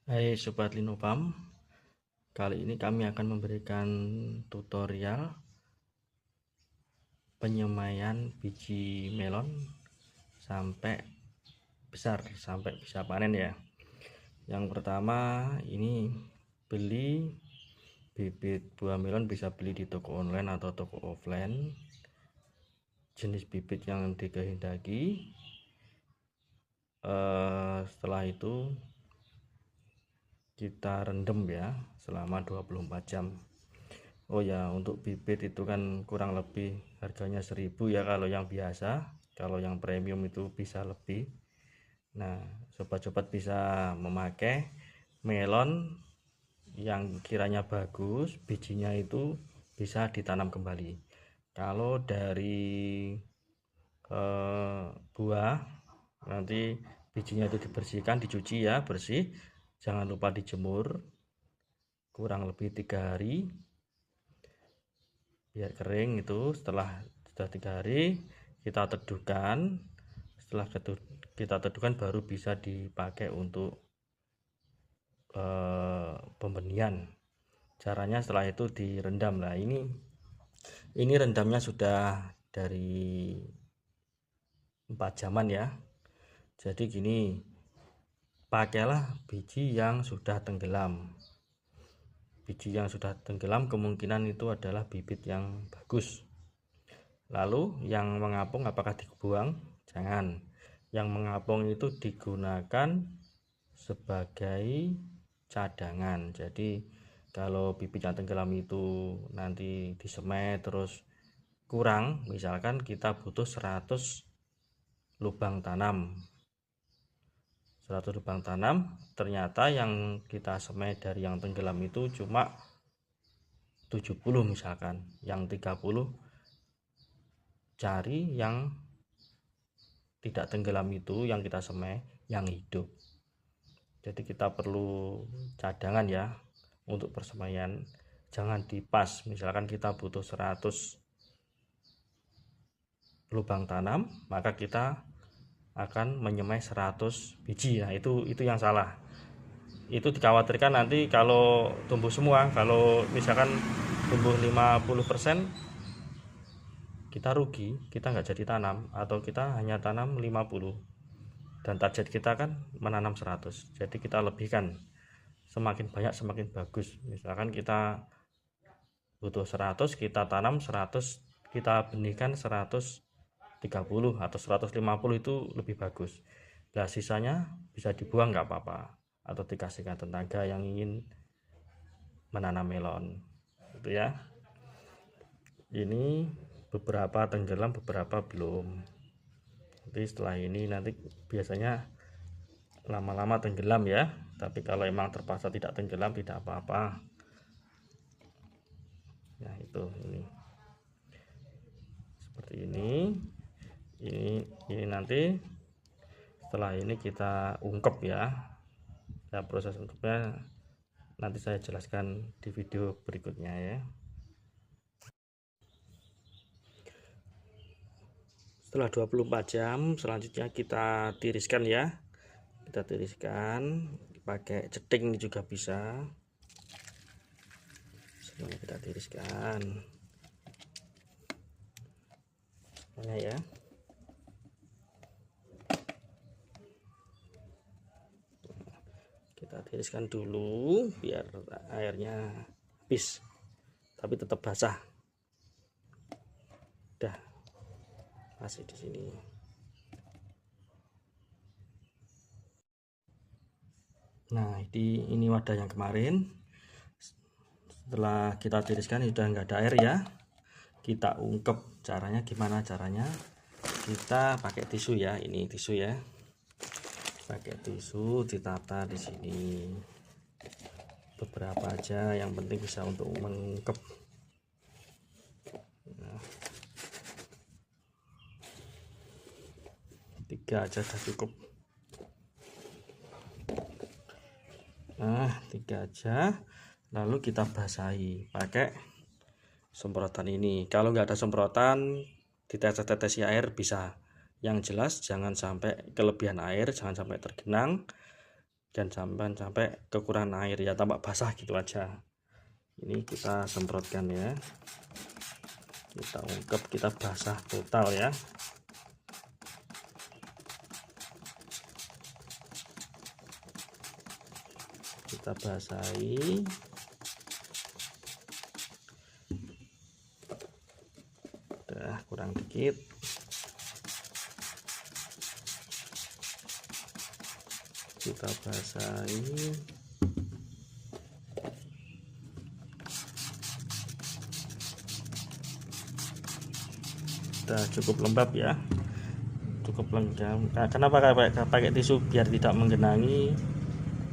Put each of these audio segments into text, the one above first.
Hai Sobat Linopam, kali ini kami akan memberikan tutorial penyemaian biji melon sampai besar, sampai bisa panen ya. Yang pertama ini beli bibit buah melon, bisa beli di toko online atau toko offline, jenis bibit yang dikehendaki. Setelah itu kita rendam ya selama 24 jam. Oh ya, untuk bibit itu kan kurang lebih harganya 1.000 ya kalau yang biasa. Kalau yang premium itu bisa lebih. Nah, sobat-sobat bisa memakai melon yang kiranya bagus, bijinya itu bisa ditanam kembali. Kalau dari buah, nanti bijinya itu dibersihkan, dicuci ya, bersih. Jangan lupa dijemur kurang lebih 3 hari biar kering. Itu setelah sudah 3 hari kita teduhkan. Setelah kita teduhkan baru bisa dipakai untuk pembenihan. Caranya setelah itu direndam. Nah, ini rendamnya sudah dari 4 jaman ya. Jadi gini, pakailah biji yang sudah tenggelam. Biji yang sudah tenggelam kemungkinan itu adalah bibit yang bagus. Lalu yang mengapung apakah dibuang? Jangan. Yang mengapung itu digunakan sebagai cadangan. Jadi kalau bibit yang tenggelam itu nanti disemai terus kurang, misalkan kita butuh 100 lubang tanam. 100 lubang tanam, ternyata yang kita semai dari yang tenggelam itu cuma 70 misalkan. Yang 30 cari yang tidak tenggelam itu, yang kita semai yang hidup. Jadi kita perlu cadangan ya untuk persemaian. Jangan dipas, misalkan kita butuh 100 lubang tanam, maka kita akan menyemai 100 biji. Nah, itu yang salah. Itu dikhawatirkan nanti kalau tumbuh semua, kalau misalkan tumbuh 50%, kita rugi, kita nggak jadi tanam, atau kita hanya tanam 50 dan target kita kan menanam 100. Jadi kita lebihkan, semakin banyak semakin bagus. Misalkan kita butuh 100, kita tanam 100, kita benihkan 130 atau 150, itu lebih bagus. Nah, sisanya bisa dibuang nggak apa-apa, atau dikasihkan tetangga yang ingin menanam melon. Itu ya. Ini beberapa tenggelam, beberapa belum. Nanti setelah ini nanti biasanya lama-lama tenggelam ya. Tapi kalau emang terpaksa tidak tenggelam tidak apa-apa. Nah, itu ini. Seperti ini. Ini nanti setelah ini kita ungkep ya. Ya, proses ungkepnya nanti saya jelaskan di video berikutnya ya. Setelah 24 jam selanjutnya kita tiriskan ya. Kita tiriskan pakai ceting juga bisa. Semuanya kita tiriskan semuanya ya. Kita tiriskan dulu biar airnya habis, tapi tetap basah. Udah masih di sini. Nah, ini wadah yang kemarin. Setelah kita tiriskan sudah nggak ada air ya. Kita ungkep. Caranya gimana? Caranya kita pakai tisu ya. Ini tisu ya. Pakai tisu ditata di sini. Beberapa aja, yang penting bisa untuk mengungkep. Nah, 3 aja sudah cukup. Nah, 3 aja. Lalu kita basahi pakai semprotan ini. Kalau nggak ada semprotan, ditetes-tetesi air bisa. Yang jelas jangan sampai kelebihan air, jangan sampai tergenang. jangan sampai kekurangan air ya, tampak basah gitu aja. Ini kita semprotkan ya, kita ungkep, kita basah total ya. Kita basahi. Udah kurang dikit. Kita basahi. Udah cukup lembab ya, cukup lembab. Nah, kenapa pakai tisu? Biar tidak menggenangi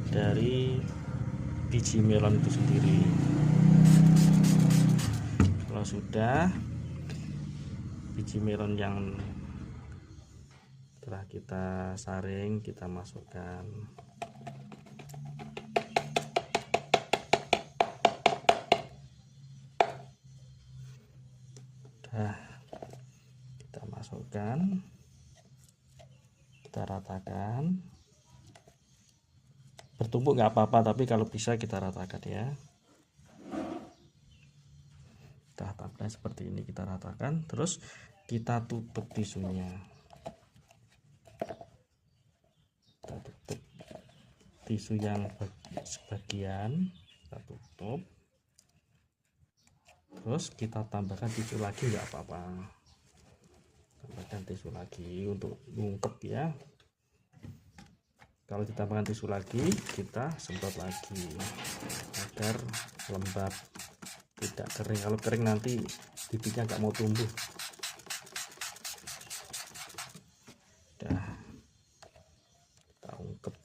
dari biji melon itu sendiri. Kalau sudah, biji melon yang telah kita saring kita masukkan. Nah, kita masukkan, kita ratakan. Bertumpuk nggak apa-apa, tapi kalau bisa kita ratakan ya. Kita ratakan seperti ini, kita ratakan, terus kita tutup tisunya. Kita tutup tisu yang sebagian, kita tutup. Terus kita tambahkan tisu lagi nggak apa-apa, tambahkan tisu lagi untuk ngungkep ya. Kalau ditambahkan tisu lagi, kita semprot lagi agar lembab, tidak kering. Kalau kering nanti bibitnya nggak mau tumbuh. Udah, kita ungkep.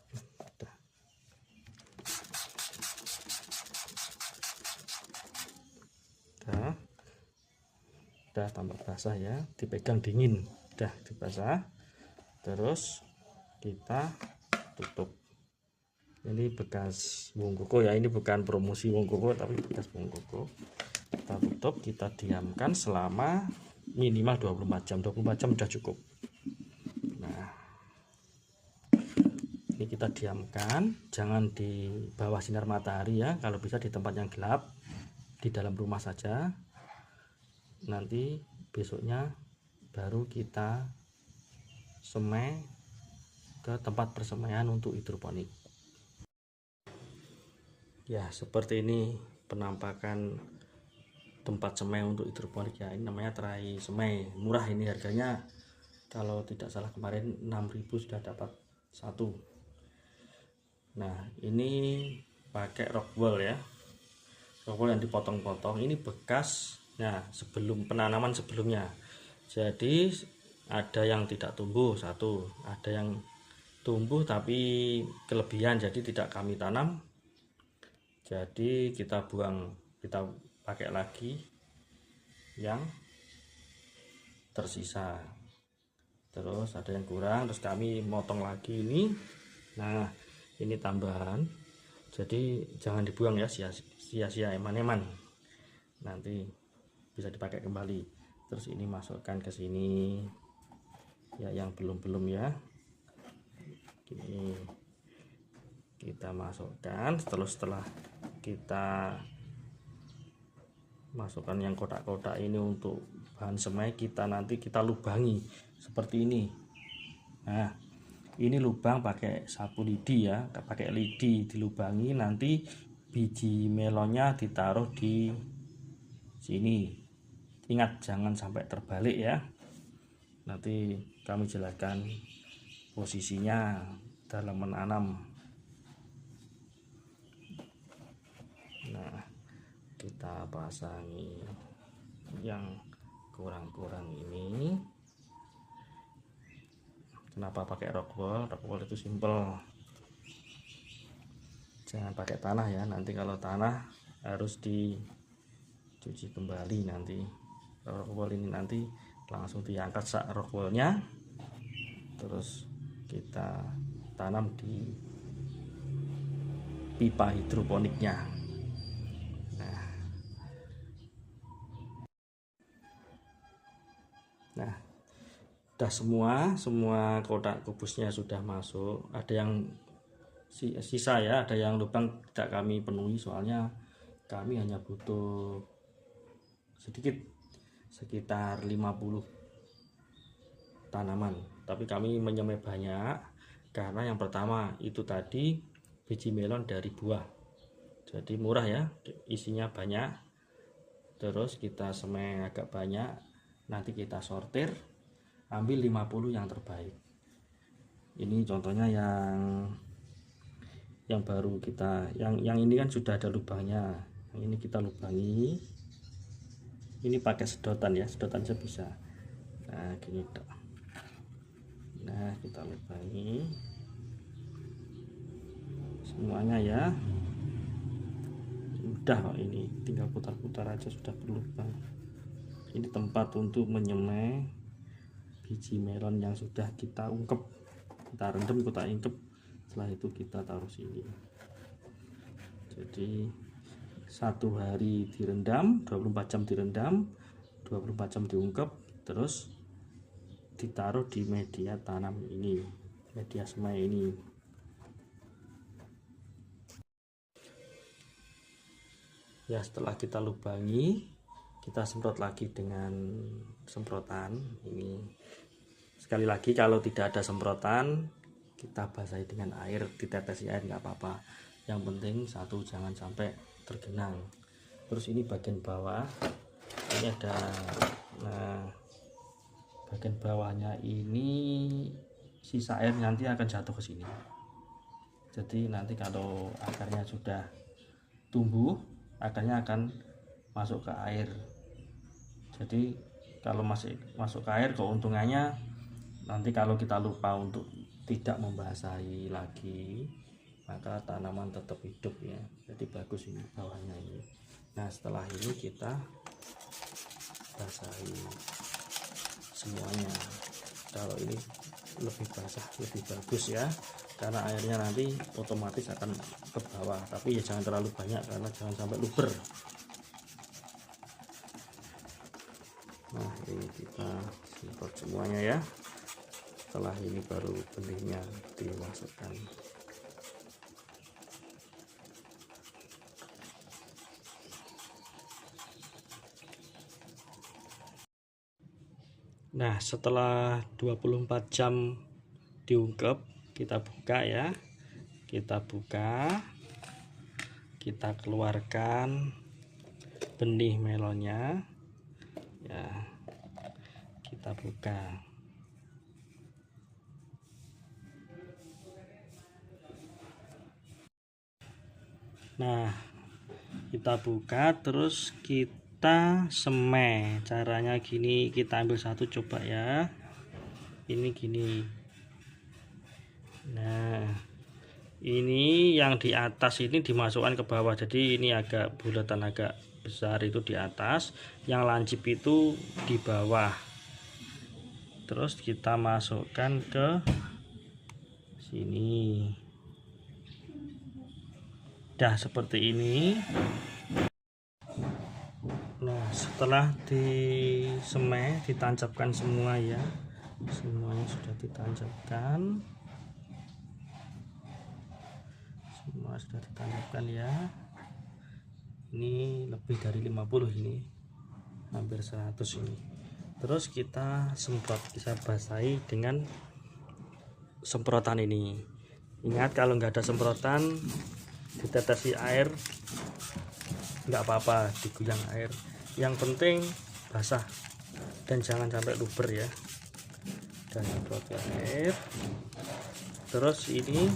Udah tambah basah ya, dipegang dingin. Udah dibasah, terus kita tutup. Ini bekas Wong Koko ya, ini bukan promosi Wong Koko tapi bekas Wong Koko. Kita tutup, kita diamkan selama minimal 24 jam. 24 jam udah cukup. Nah, ini kita diamkan, jangan di bawah sinar matahari ya, kalau bisa di tempat yang gelap, di dalam rumah saja. Nanti besoknya baru kita semai ke tempat persemaian untuk hidroponik. Ya, seperti ini penampakan tempat semai untuk hidroponik ya. Ini namanya terai semai, murah ini harganya. Kalau tidak salah kemarin 6.000 sudah dapat satu. Nah, ini pakai rockwool ya, rockwool yang dipotong-potong. Ini bekas, nah sebelum penanaman sebelumnya. Jadi ada yang tidak tumbuh satu, ada yang tumbuh tapi kelebihan, jadi tidak kami tanam, jadi kita buang, kita pakai lagi yang tersisa. Terus ada yang kurang, terus kami motong lagi ini. Nah, ini tambahan, jadi jangan dibuang ya, sia-sia, eman-eman, nanti bisa dipakai kembali. Terus ini masukkan ke sini ya, yang belum ya. Ini kita masukkan. Setelah kita masukkan yang kotak-kotak ini untuk bahan semai, nanti kita lubangi seperti ini. Nah, ini lubang pakai sapu lidi ya, pakai lidi dilubangi. Nanti biji melonnya ditaruh di sini. Ingat jangan sampai terbalik ya. Nanti kami jelaskan posisinya dalam menanam. Nah, kita pasangi yang kurang-kurang ini. Kenapa pakai rockwool? Rockwool itu simple, jangan pakai tanah ya. Nanti kalau tanah harus dicuci kembali. Nanti rockwool ini nanti langsung diangkat sak rockwoolnya, terus kita tanam di pipa hidroponiknya. Nah, udah semua kotak kubusnya sudah masuk. Ada yang sisa ya, ada yang lubang tidak kami penuhi, soalnya kami hanya butuh sedikit, sekitar 50 tanaman, tapi kami menyemai banyak karena yang pertama itu tadi biji melon dari buah, jadi murah ya, isinya banyak. Terus kita semai agak banyak, nanti kita sortir, ambil 50 yang terbaik. Ini contohnya yang baru kita, yang ini kan sudah ada lubangnya, yang ini kita lubangi. Ini pakai sedotan ya, sedotan saya bisa. Nah gini dok. Nah kita lubangi semuanya ya, mudah kok, ini tinggal putar-putar aja sudah berlubang. Ini tempat untuk menyemai biji melon yang sudah kita ungkep, kita rendam, kita ingkep, setelah itu kita taruh sini. Jadi 1 hari direndam, 24 jam direndam, 24 jam diungkep, terus ditaruh di media tanam ini, media semai ini. Ya setelah kita lubangi, kita semprot lagi dengan semprotan ini. Sekali lagi, kalau tidak ada semprotan, kita basahi dengan air, ditetesi air nggak apa-apa. Yang penting satu, jangan sampai tergenang. Terus ini bagian bawah, ini ada, nah bagian bawahnya ini sisa air nanti akan jatuh ke sini. Jadi nanti kalau akarnya sudah tumbuh, akarnya akan masuk ke air. Jadi kalau masih masuk ke air, keuntungannya nanti kalau kita lupa untuk tidak membasahi lagi, maka tanaman tetap hidup ya. Jadi bagus ini bawahnya ini. Nah setelah ini kita basahi semuanya. Kalau ini lebih basah lebih bagus ya, karena airnya nanti otomatis akan ke bawah, tapi ya jangan terlalu banyak karena jangan sampai luber. Nah ini kita semprot semuanya ya, setelah ini baru benihnya dimasukkan. Nah setelah 24 jam diungkep, kita buka ya, kita buka, kita keluarkan benih melonnya ya, kita buka. Nah kita buka, terus kita semai. Caranya gini, kita ambil satu coba ya, ini gini. Nah ini yang di atas ini dimasukkan ke bawah, jadi ini agak bulatan, agak besar itu di atas, yang lancip itu di bawah. Terus kita masukkan ke sini, dah seperti ini. Nah setelah disemai, ditancapkan semua ya, semuanya sudah ditancapkan, semua sudah ditancapkan ya. Ini lebih dari 50, ini hampir 100 ini. Terus kita semprot, bisa basahi dengan semprotan ini. Ingat kalau nggak ada semprotan, ditetesi air nggak apa-apa, diguyang air, yang penting basah dan jangan sampai luber ya. Dan semprot air terus ini.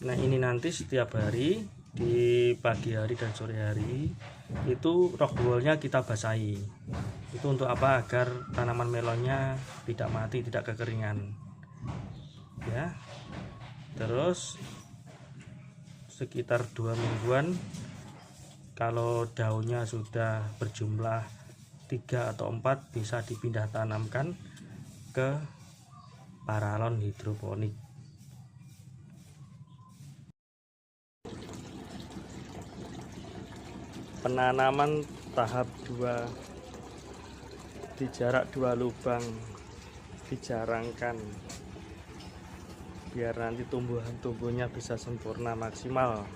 Nah ini nanti setiap hari, di pagi hari dan sore hari, itu rock woolnya kita basahi. Itu untuk apa? Agar tanaman melonnya tidak mati, tidak kekeringan ya. Terus sekitar 2 mingguan, kalau daunnya sudah berjumlah 3 atau 4, bisa dipindah tanamkan ke paralon hidroponik. Penanaman tahap 2 di jarak 2 lubang, dijarangkan biar nanti tumbuhnya bisa sempurna maksimal.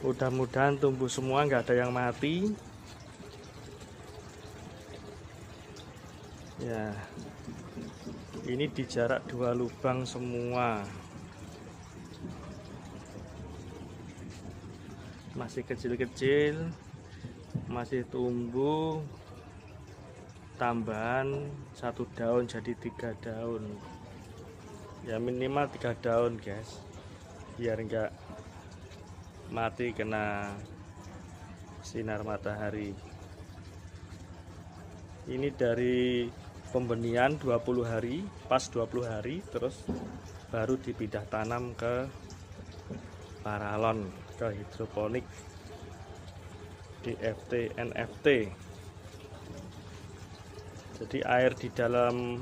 Mudah-mudahan tumbuh semua, nggak ada yang mati ya. Ini di jarak 2 lubang semua, masih kecil-kecil, masih tumbuh tambahan 1 daun jadi 3 daun ya, minimal 3 daun guys, biar enggak mati kena sinar matahari. Ini dari pembenihan 20 hari, pas 20 hari terus baru dipindah tanam ke paralon, ke hidroponik DFT NFT. Jadi air di dalam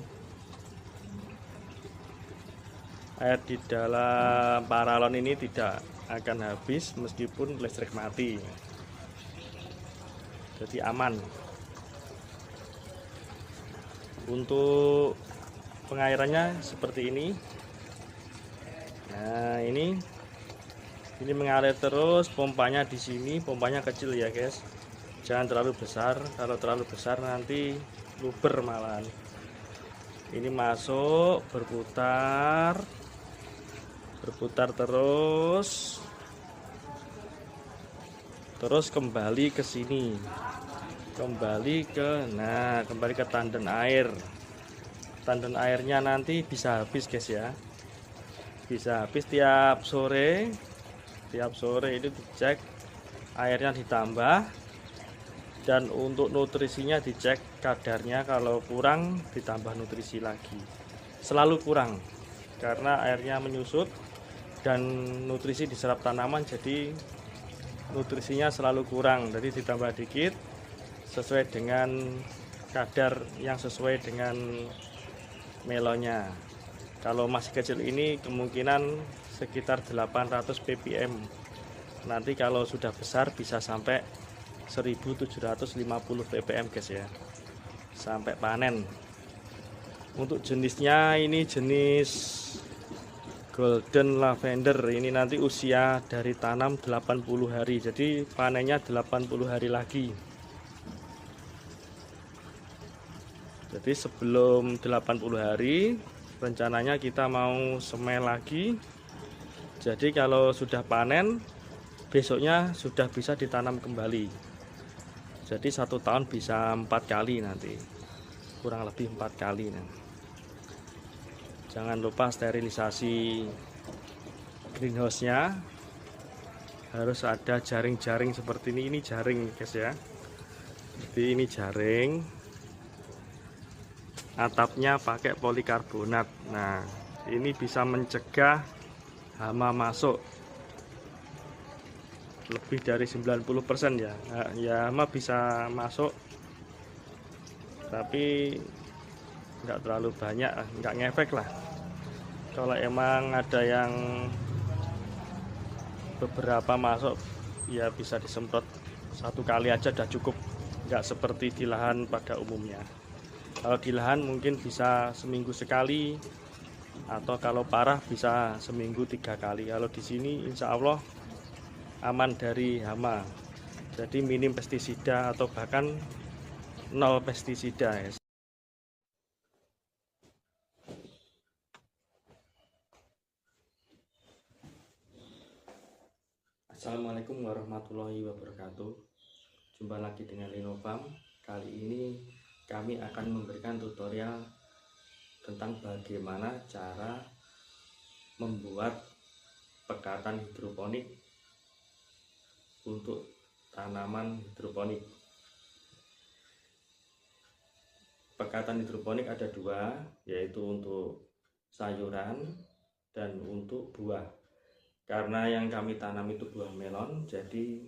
paralon ini tidak akan habis meskipun listrik mati, jadi aman. Untuk pengairannya seperti ini. Nah, ini mengalir terus, pompanya di sini, pompanya kecil ya guys, jangan terlalu besar. Kalau terlalu besar nanti luber malahan. Ini masuk, berputar terus kembali ke sini, kembali ke tandon air. Tandon airnya nanti bisa habis guys ya, bisa habis tiap sore itu dicek, airnya ditambah, dan untuk nutrisinya dicek kadarnya. Kalau kurang ditambah nutrisi lagi, selalu kurang karena airnya menyusut dan nutrisi diserap tanaman, jadi nutrisinya selalu kurang. Jadi ditambah dikit sesuai dengan kadar yang sesuai dengan melonnya. Kalau masih kecil ini kemungkinan sekitar 800 ppm. Nanti kalau sudah besar bisa sampai 1750 ppm guys ya, sampai panen. Untuk jenisnya ini jenis golden lavender. Ini nanti usia dari tanam 80 hari, jadi panennya 80 hari lagi. Jadi sebelum 80 hari rencananya kita mau semai lagi. Jadi kalau sudah panen besoknya sudah bisa ditanam kembali. Jadi 1 tahun bisa 4 kali nanti, kurang lebih 4 kali. Jangan lupa sterilisasi greenhouse-nya, harus ada jaring-jaring seperti ini. Ini jaring guys ya, jadi ini jaring, atapnya pakai polikarbonat. Nah, ini bisa mencegah hama masuk lebih dari 90% ya. Ya, hama bisa masuk tapi nggak terlalu banyak, nggak ngefek lah. Kalau emang ada yang beberapa masuk ya bisa disemprot 1 kali aja udah cukup, nggak seperti di lahan pada umumnya. Kalau di lahan mungkin bisa seminggu sekali, atau kalau parah bisa seminggu 3 kali. Kalau di sini insya Allah aman dari hama, jadi minim pestisida atau bahkan 0 pestisida ya. Assalamualaikum warahmatullahi wabarakatuh. Jumpa lagi dengan Linofarm. Kali ini kami akan memberikan tutorial tentang bagaimana cara membuat pekatan hidroponik untuk tanaman hidroponik. Pekatan hidroponik ada 2, yaitu untuk sayuran dan untuk buah. Karena yang kami tanam itu buah melon, jadi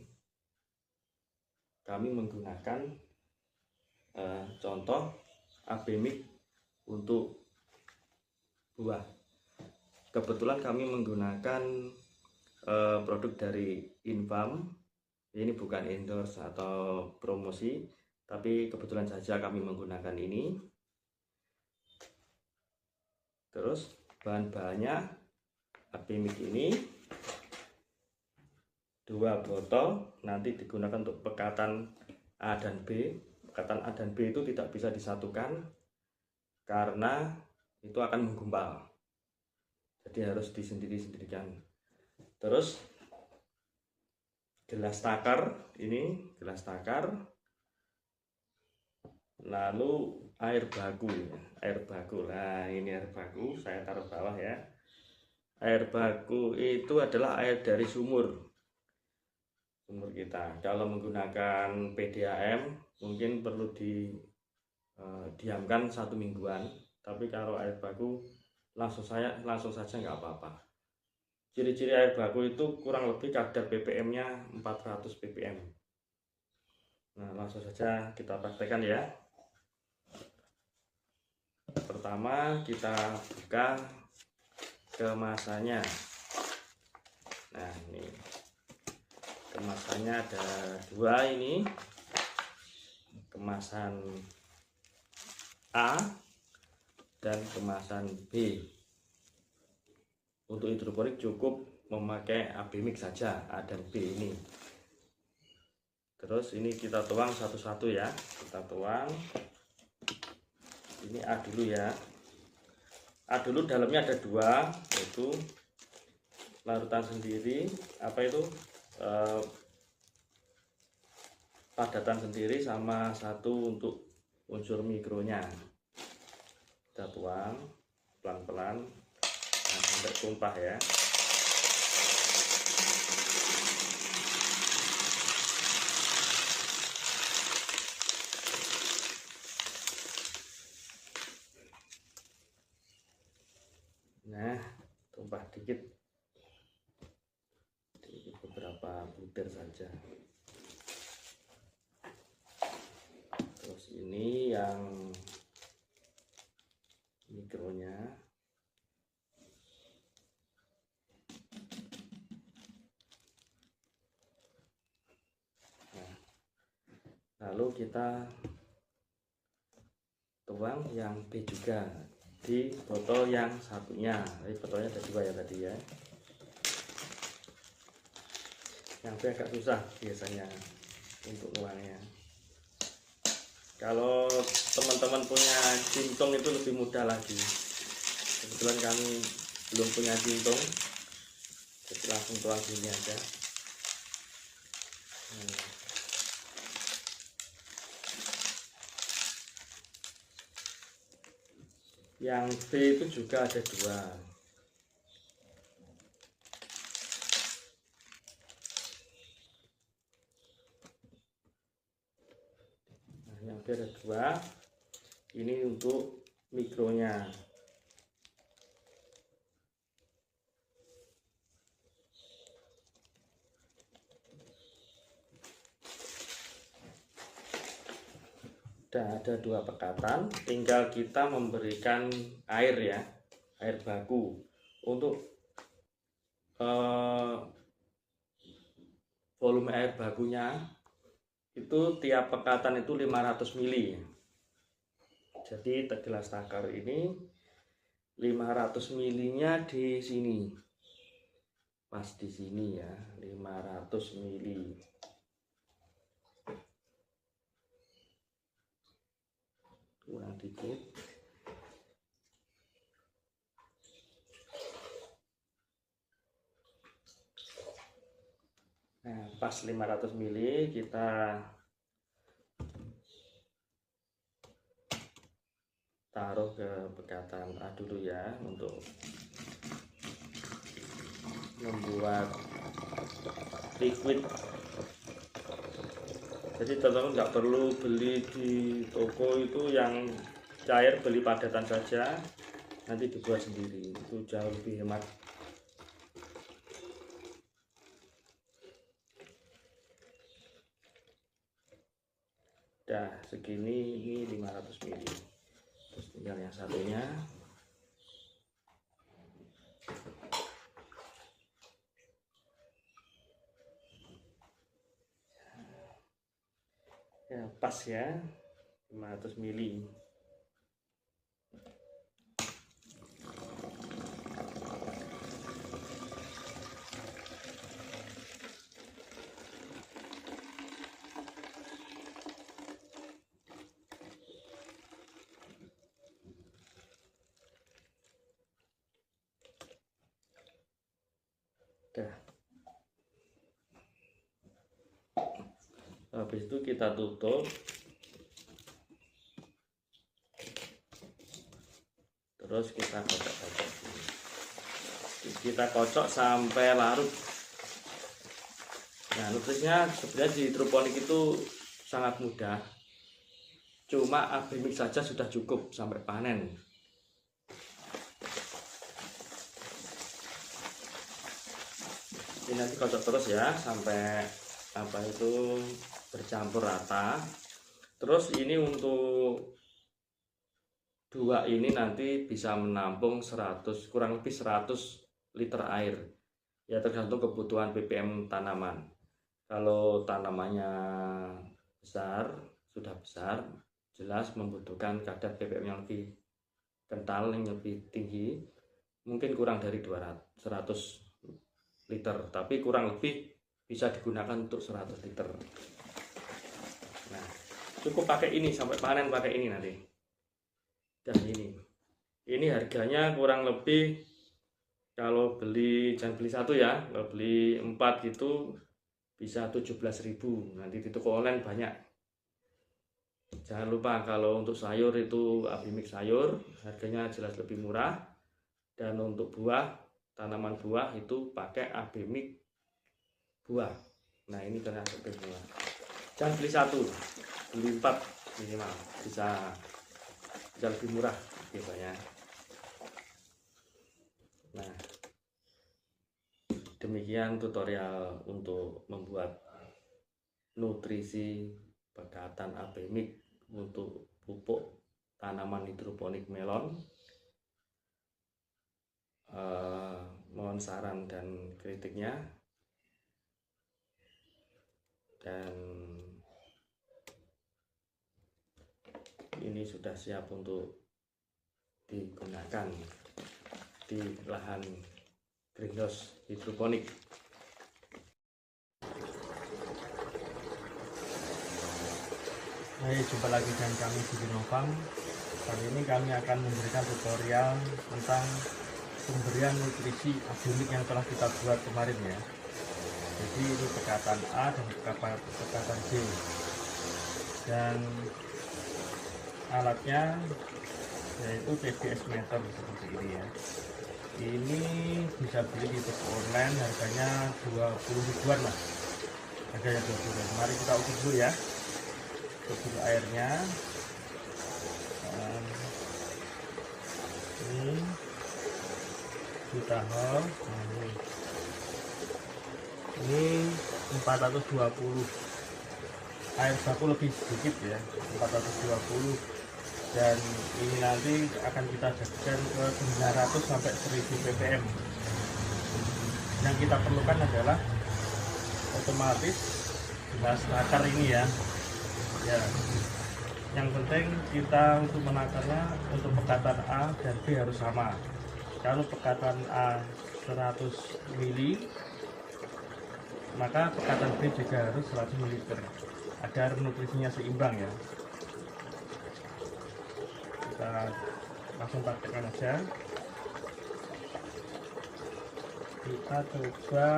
kami menggunakan contoh Abemik untuk buah. Kebetulan kami menggunakan produk dari Infarm Ini bukan endorse atau promosi, tapi kebetulan saja kami menggunakan ini. Terus bahan-bahannya Abimik ini 2 botol, nanti digunakan untuk pekatan A dan B. Pekatan A dan B itu tidak bisa disatukan karena itu akan menggumpal, jadi harus disendiri-sendirikan. Terus gelas takar, ini gelas takar, lalu air baku. Nah ini air baku, saya taruh bawah ya. Air baku itu adalah air dari sumur kita. Kalau menggunakan PDAM mungkin perlu diamkan 1 mingguan, tapi kalau air baku langsung saja nggak apa-apa. Ciri-ciri air baku itu kurang lebih kadar ppm-nya 400 ppm. Nah, langsung saja kita praktekkan ya. Pertama kita buka kemasannya. Nah, ini kemasannya ada 2 ini. Kemasan A dan kemasan B. Untuk hidroponik cukup memakai Abimik saja, A dan B ini. Terus ini kita tuang satu-satu ya. Kita tuang. Ini A dulu ya. A dulu dalamnya ada 2, yaitu larutan sendiri, padatan sendiri, sama 1 untuk unsur mikronya. Kita tuang pelan-pelan sampai tumpah ya. Nah, tumpah dikit beberapa butir saja. Terus ini yang mikronya. Nah, lalu kita tuang yang B juga di botol yang satunya. Ini botolnya ada 2 ya tadi ya. Yang B agak susah biasanya untuk nuangnya. Kalau teman-teman punya cintung itu lebih mudah lagi. Kebetulan kami belum punya cintung, jadi langsung tuang gini aja. Yang B itu juga ada 2. Nah, yang B ada 2. Ini untuk mikronya. Sudah ada 2 pekatan, tinggal kita memberikan air ya, air baku. Untuk volume air bakunya itu tiap pekatan itu 500 ml. Jadi gelas takar ini 500 ml-nya di sini, pas di sini ya, 500 ml. Kurang dikit. Nah, pas 500 ml kita taruh ke pekatan A dulu ya, untuk membuat liquid. Jadi teman-teman nggak perlu beli di toko itu yang cair, beli padatan saja, nanti dibuat sendiri, itu jauh lebih hemat. Udah segini, ini 500 ml. Terus tinggal yang satunya. Ya pas ya, 500 mili. Udah. Habis itu kita tutup, terus kita kocok-kocok, kita kocok sampai larut. Nah, nutrisinya sebenarnya di hidroponik itu sangat mudah, cuma AB mix saja sudah cukup sampai panen. Ini nanti kocok terus ya sampai apa itu bercampur rata. Terus ini untuk dua ini nanti bisa menampung kurang lebih 100 liter air ya, tergantung kebutuhan ppm tanaman. Kalau tanamannya sudah besar, jelas membutuhkan kadar ppm yang lebih kental, yang lebih tinggi, mungkin kurang dari 100 liter, tapi kurang lebih bisa digunakan untuk 100 liter. Nah, cukup pakai ini sampai panen, pakai ini nanti. Dan ini harganya kurang lebih, kalau beli, jangan beli satu ya, kalau beli 4 gitu bisa 17.000. Nanti di toko online banyak. Jangan lupa kalau untuk sayur itu AB mix sayur harganya jelas lebih murah, dan untuk buah, tanaman buah itu pakai AB mix buah. Nah, ini karena AB buah. Jangan beli satu, beli 4 minimal, bisa lebih murah gitu ya. Nah, demikian tutorial untuk membuat nutrisi pekatan AB mix untuk pupuk tanaman hidroponik melon. Mohon saran dan kritiknya, dan ini sudah siap untuk digunakan di lahan greenhouse hidroponik. Hai, jumpa lagi dengan kami di Binofarm. Kali ini kami akan memberikan tutorial tentang pemberian nutrisi AB mix yang telah kita buat kemarin ya. Jadi ini pekatan A dan pekatan B, dan alatnya yaitu TBS meter seperti ini ya. Ini bisa beli di toko online, harganya 20 ribuan lah, harganya 20 ribuan. Mari kita ukur dulu ya, ukur airnya. Ini kita hol, ini 420, air baku lebih sedikit ya, 420, dan ini nanti akan kita jadikan ke 900 sampai 1000 ppm. Yang kita perlukan adalah otomatis gelas nakar ini ya. Yang penting kita untuk menakarnya, untuk pekatan A dan B harus sama. Kalau pekatan A 100 mili, maka pekatan B juga harus 100 ml agar nutrisinya seimbang ya. Kita langsung praktekkan aja. Kita coba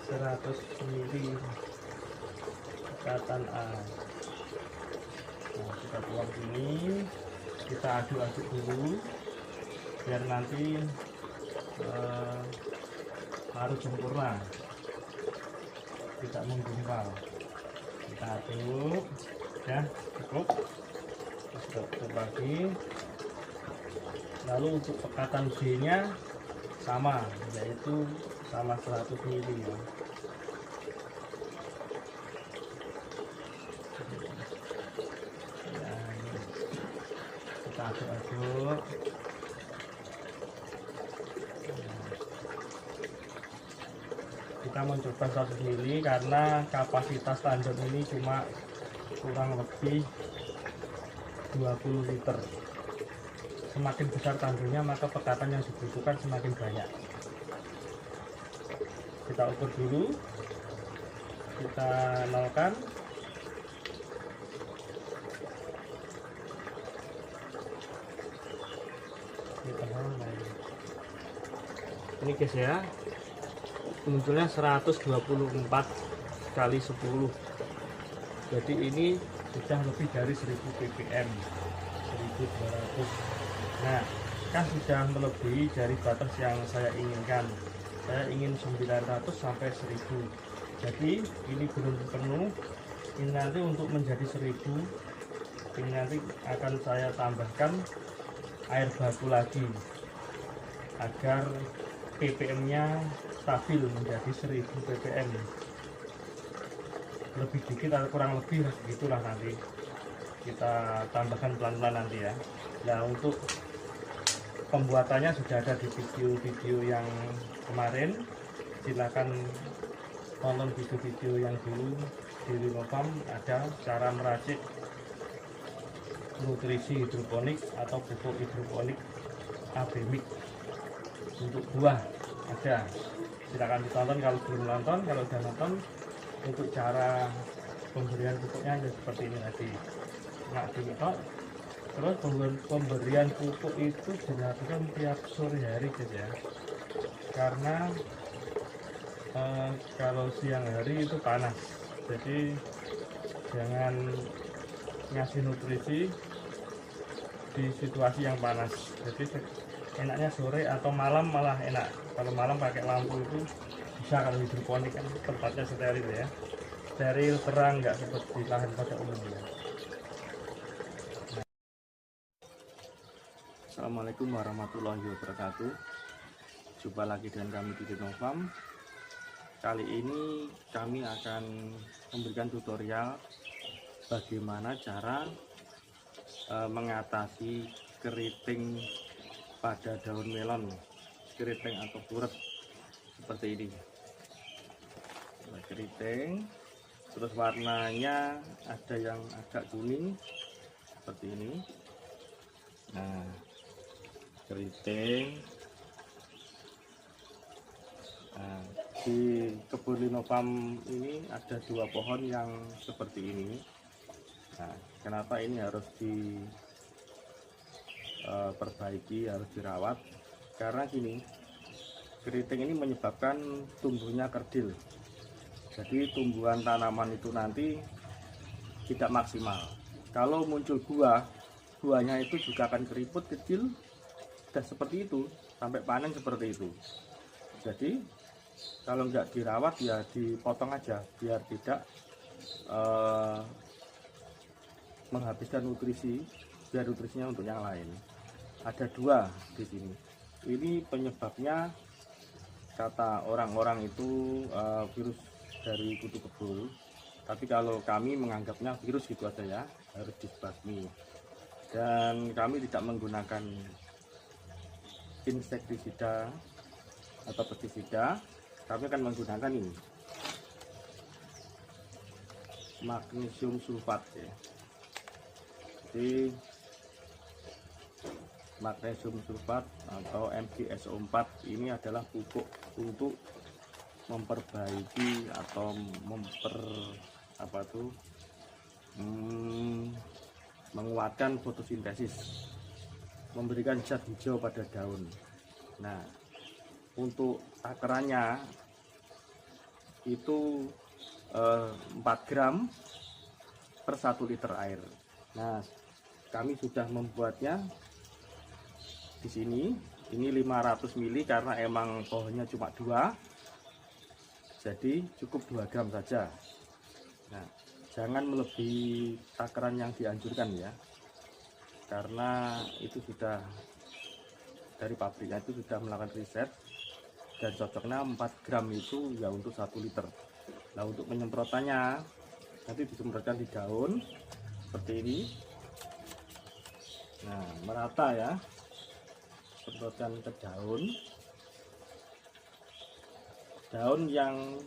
100 ml pekatan A. Nah, kita tuang ini, kita aduk-aduk dulu biar nanti larut sempurna, tidak menggumpal. Kita aduk ya, cukup. Kita tutup lagi. Lalu untuk pekatan B nya sama, yaitu sama 100 ml ya. Kita aduk-aduk. Kita mencoba 100 ml karena kapasitas tandon ini cuma kurang lebih 20 liter. Semakin besar tanggulnya maka pekatan yang dibutuhkan semakin banyak. Kita ukur dulu, kita nolkan. Ini guys ya, munculnya 124 kali 10. Jadi ini sudah lebih dari 1000 ppm, 1200. Nah, kan sudah melebihi dari batas yang saya inginkan. Saya ingin 900 sampai 1000. Jadi ini belum penuh. Ini nanti untuk menjadi 1000, ini nanti akan saya tambahkan air baku lagi agar ppm-nya stabil menjadi 1000 ppm. Lebih dikit atau kurang lebih begitulah, nanti kita tambahkan pelan-pelan nanti ya. Nah, untuk pembuatannya sudah ada di video-video yang kemarin. Silakan tonton video-video yang dulu di Rinofarm, ada cara meracik nutrisi hidroponik atau pupuk hidroponik abemik untuk buah, ada. Silakan ditonton kalau belum nonton. Kalau udah nonton, untuk cara pemberian pupuknya seperti ini tadi. Nah, terus pemberian pupuk itu dilakukan tiap sore hari guys ya, karena kalau siang hari itu panas, jadi jangan ngasih nutrisi di situasi yang panas. Jadi enaknya sore atau malam malah enak. Kalau malam pakai lampu itu bisa. Kalau hidroponik kan tempatnya steril ya, steril, terang, nggak seperti lahan pada umumnya. Assalamualaikum warahmatullahi wabarakatuh. Jumpa lagi dengan kami di Rinofarm. Kali ini kami akan memberikan tutorial bagaimana cara mengatasi keriting pada daun melon, keriting atau puret seperti ini. Nah, keriting, terus warnanya ada yang agak kuning seperti ini. Nah, keriting. Nah, di kebun Rinofarm ini ada 2 pohon yang seperti ini. Nah, kenapa ini harus diperbaiki, harus dirawat? Karena gini, keriting ini menyebabkan tumbuhnya kerdil. Jadi tumbuhan tanaman itu nanti tidak maksimal. Kalau muncul buahnya itu juga akan keriput kecil, dan seperti itu sampai panen seperti itu. Jadi kalau nggak dirawat ya dipotong aja biar tidak menghabiskan nutrisi, biar nutrisinya untuk yang lain. Ada 2 di sini. Ini penyebabnya kata orang-orang itu virus dari kutu kebul, tapi kalau kami menganggapnya virus gitu aja ya, harus dibasmi. Dan kami tidak menggunakan insektisida atau pestisida, kami akan menggunakan ini magnesium sulfat ya. Jadi magnesium sulfat atau MgSO4 ini adalah pupuk untuk memperbaiki atau menguatkan fotosintesis, memberikan zat hijau pada daun. Nah, untuk takarannya itu 4 gram per 1 liter air. Nah, kami sudah membuatnya di sini. Ini 500 ml karena emang pohonnya cuma 2, jadi cukup 2 gram saja. Nah, jangan melebihi takaran yang dianjurkan ya, karena itu sudah dari pabriknya itu sudah melakukan riset, dan cocoknya 4 gram itu ya untuk 1 liter. Nah, untuk penyemprotannya nanti disemprotkan di daun seperti ini. Nah, merata ya, semprotkan ke daun yang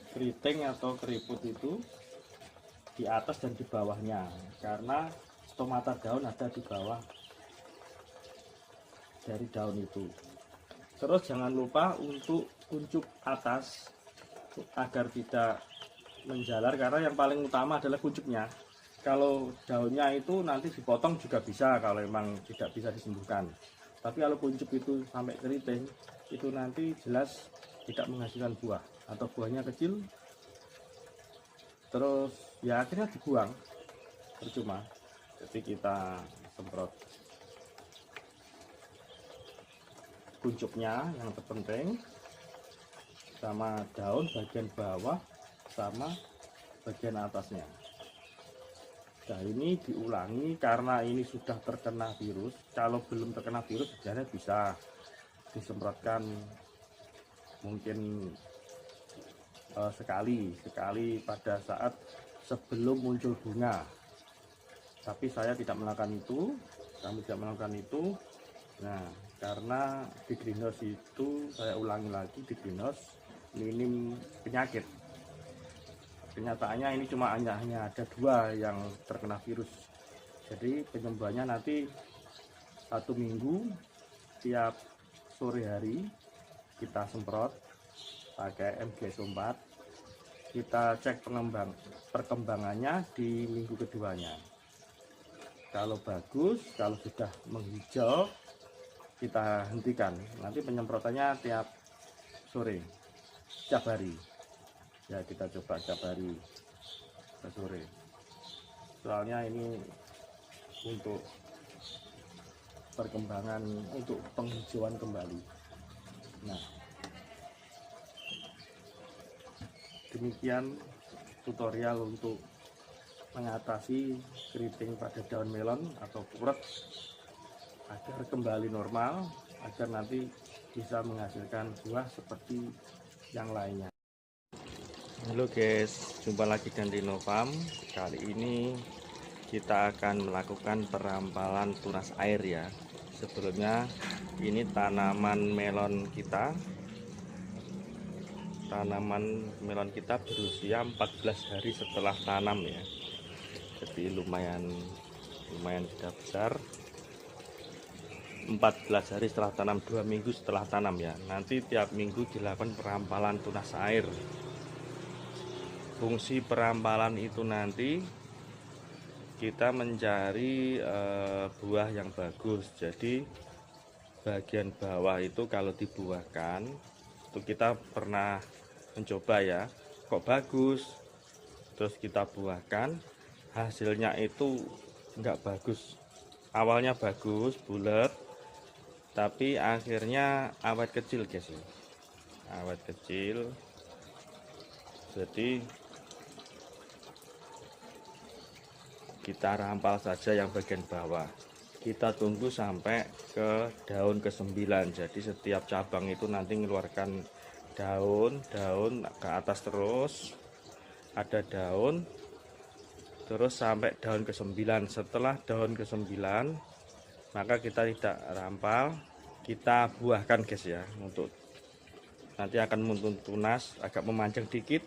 keriting atau keriput itu di atas dan di bawahnya, karena stomata daun ada di bawah dari daun itu. Terus jangan lupa untuk kuncup atas agar tidak menjalar, karena yang paling utama adalah kuncupnya. Kalau daunnya itu nanti dipotong juga bisa kalau memang tidak bisa disembuhkan, tapi kalau kuncup itu sampai keriting itu nanti jelas tidak menghasilkan buah, atau buahnya kecil, terus ya akhirnya dibuang percuma. Jadi kita semprot kuncupnya yang terpenting, sama daun bagian bawah sama bagian atasnya. Nah, ini diulangi karena ini sudah terkena virus. Kalau belum terkena virus sebenarnya bisa disemprotkan mungkin sekali pada saat sebelum muncul bunga. Tapi saya tidak melakukan itu, kami tidak melakukan itu. Nah, karena di greenhouse itu saya ulangi lagi, di greenhouse minim penyakit. Kenyataannya ini cuma hanya ada 2 yang terkena virus. Jadi penyembuhannya nanti 1 minggu tiap sore hari kita semprot pakai MGS4. Kita cek perkembangannya di minggu keduanya. Kalau bagus, kalau sudah menghijau, kita hentikan. Nanti penyemprotannya tiap sore, tiap hari. Ya, kita coba tiap hari ke sore. Soalnya ini untuk perkembangan, untuk penghijauan kembali. Nah, demikian tutorial untuk mengatasi keriting pada daun melon atau puret agar kembali normal, agar nanti bisa menghasilkan buah seperti yang lainnya. Halo guys, jumpa lagi dengan Rhino Farm. Kali ini kita akan melakukan perampalan tunas air ya. Sebelumnya ini tanaman melon kita. Tanaman melon kita berusia 14 hari setelah tanam ya. Jadi lumayan sudah besar. 14 hari setelah tanam, 2 minggu setelah tanam ya. Nanti tiap minggu dilakukan perampalan tunas air. Fungsi perampalan itu nanti kita mencari buah yang bagus. Jadi bagian bawah itu kalau dibuahkan, itu kita pernah mencoba ya, kok bagus, terus kita buahkan, hasilnya itu enggak bagus. Awalnya bagus, bulat, tapi akhirnya awet kecil guys, awet kecil. Jadi kita rampal saja yang bagian bawah, kita tunggu sampai ke daun ke-9. Jadi setiap cabang itu nanti mengeluarkan daun ke atas, terus ada daun, terus sampai daun ke-9. Setelah daun ke-9 maka kita tidak rampal, kita buahkan guys ya. Untuk nanti akan muncul tunas agak memanjang dikit.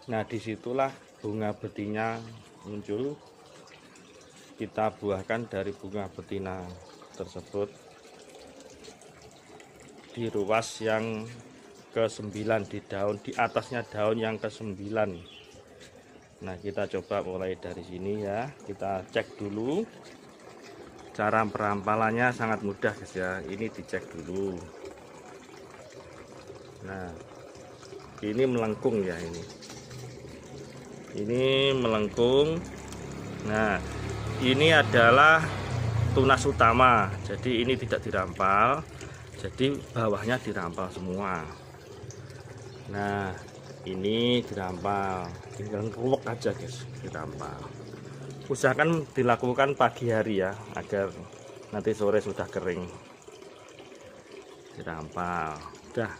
Nah, disitulah bunga betina muncul. Kita buahkan dari bunga betina tersebut di ruas yang ke-9, di daun di atasnya daun yang ke-9. Nah, kita coba mulai dari sini ya. Kita cek dulu. Cara perampalannya sangat mudah guys ya. Ini dicek dulu. Nah, ini melengkung ya, ini melengkung. Nah, ini adalah tunas utama, jadi ini tidak dirampal, jadi bawahnya dirampal semua. Nah, ini dirampal, tinggal ngeruwek aja guys, dirampal. Usahakan dilakukan pagi hari ya, agar nanti sore sudah kering. Dirampal, udah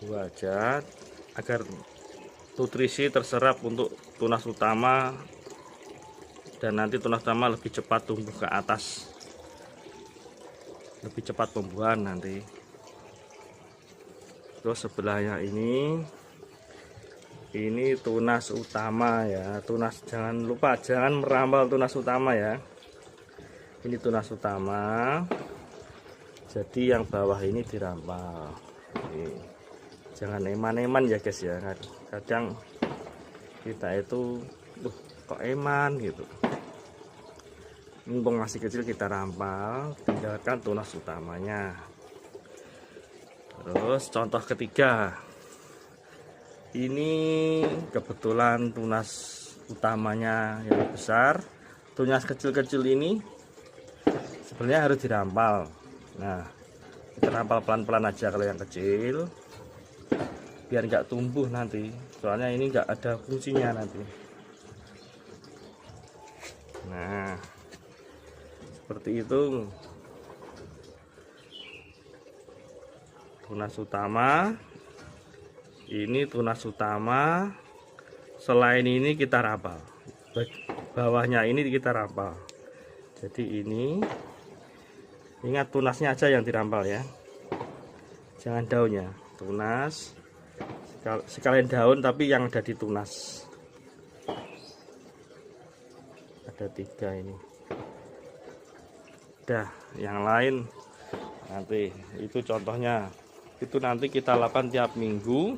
2 aja, agar nutrisi terserap untuk tunas utama, dan nanti tunas utama lebih cepat tumbuh ke atas, lebih cepat pembuahan nanti. Terus sebelahnya ini Ini tunas utama ya, tunas, jangan lupa jangan merampal tunas utama ya. Ini tunas utama, jadi yang bawah ini dirampal. Jangan eman-eman ya guys ya, kadang kita itu kok eman gitu. Mumpung masih kecil kita rampal, tinggalkan tunas utamanya. Terus contoh ketiga, ini kebetulan tunas utamanya yang besar, tunas kecil-kecil ini sebenarnya harus dirampal. Nah, kita rampal pelan-pelan aja kalau yang kecil, biar nggak tumbuh nanti, soalnya ini nggak ada fungsinya nanti. Nah, seperti itu. Tunas utama, ini tunas utama. Selain ini kita rampal, bawahnya ini kita rampal. Jadi ini, ingat tunasnya aja yang dirampal ya, jangan daunnya. Tunas sekalian daun tapi yang ada di tunas. Ada 3 ini. Dah, yang lain nanti itu contohnya. Itu nanti kita lakukan tiap minggu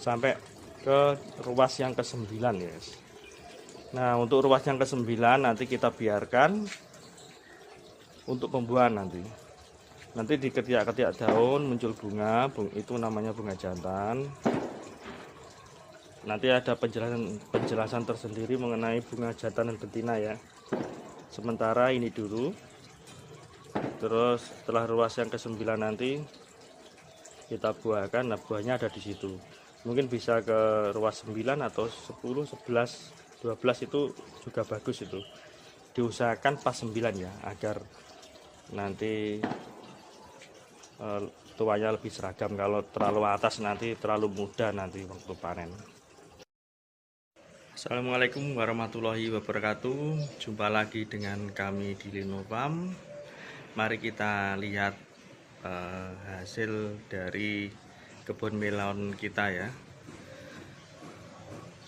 sampai ke ruas yang ke-9 guys. Nah, untuk ruas yang ke-9 nanti kita biarkan untuk pembuahan nanti. Nanti di ketiak-ketiak daun muncul bunga, itu namanya bunga jantan. Nanti ada penjelasan tersendiri mengenai bunga jantan dan betina ya. Sementara ini dulu. Terus setelah ruas yang ke-9 nanti kita buahkan. Nah, buahnya ada di situ. Mungkin bisa ke ruas 9 atau 10, 11, 12 itu juga bagus itu. Diusahakan pas 9 ya, agar nanti tuanya lebih seragam. Kalau terlalu atas nanti terlalu muda nanti waktu panen. Assalamualaikum warahmatullahi wabarakatuh. Jumpa lagi dengan kami di Linofarm. Mari kita lihat hasil dari kebun melon kita ya,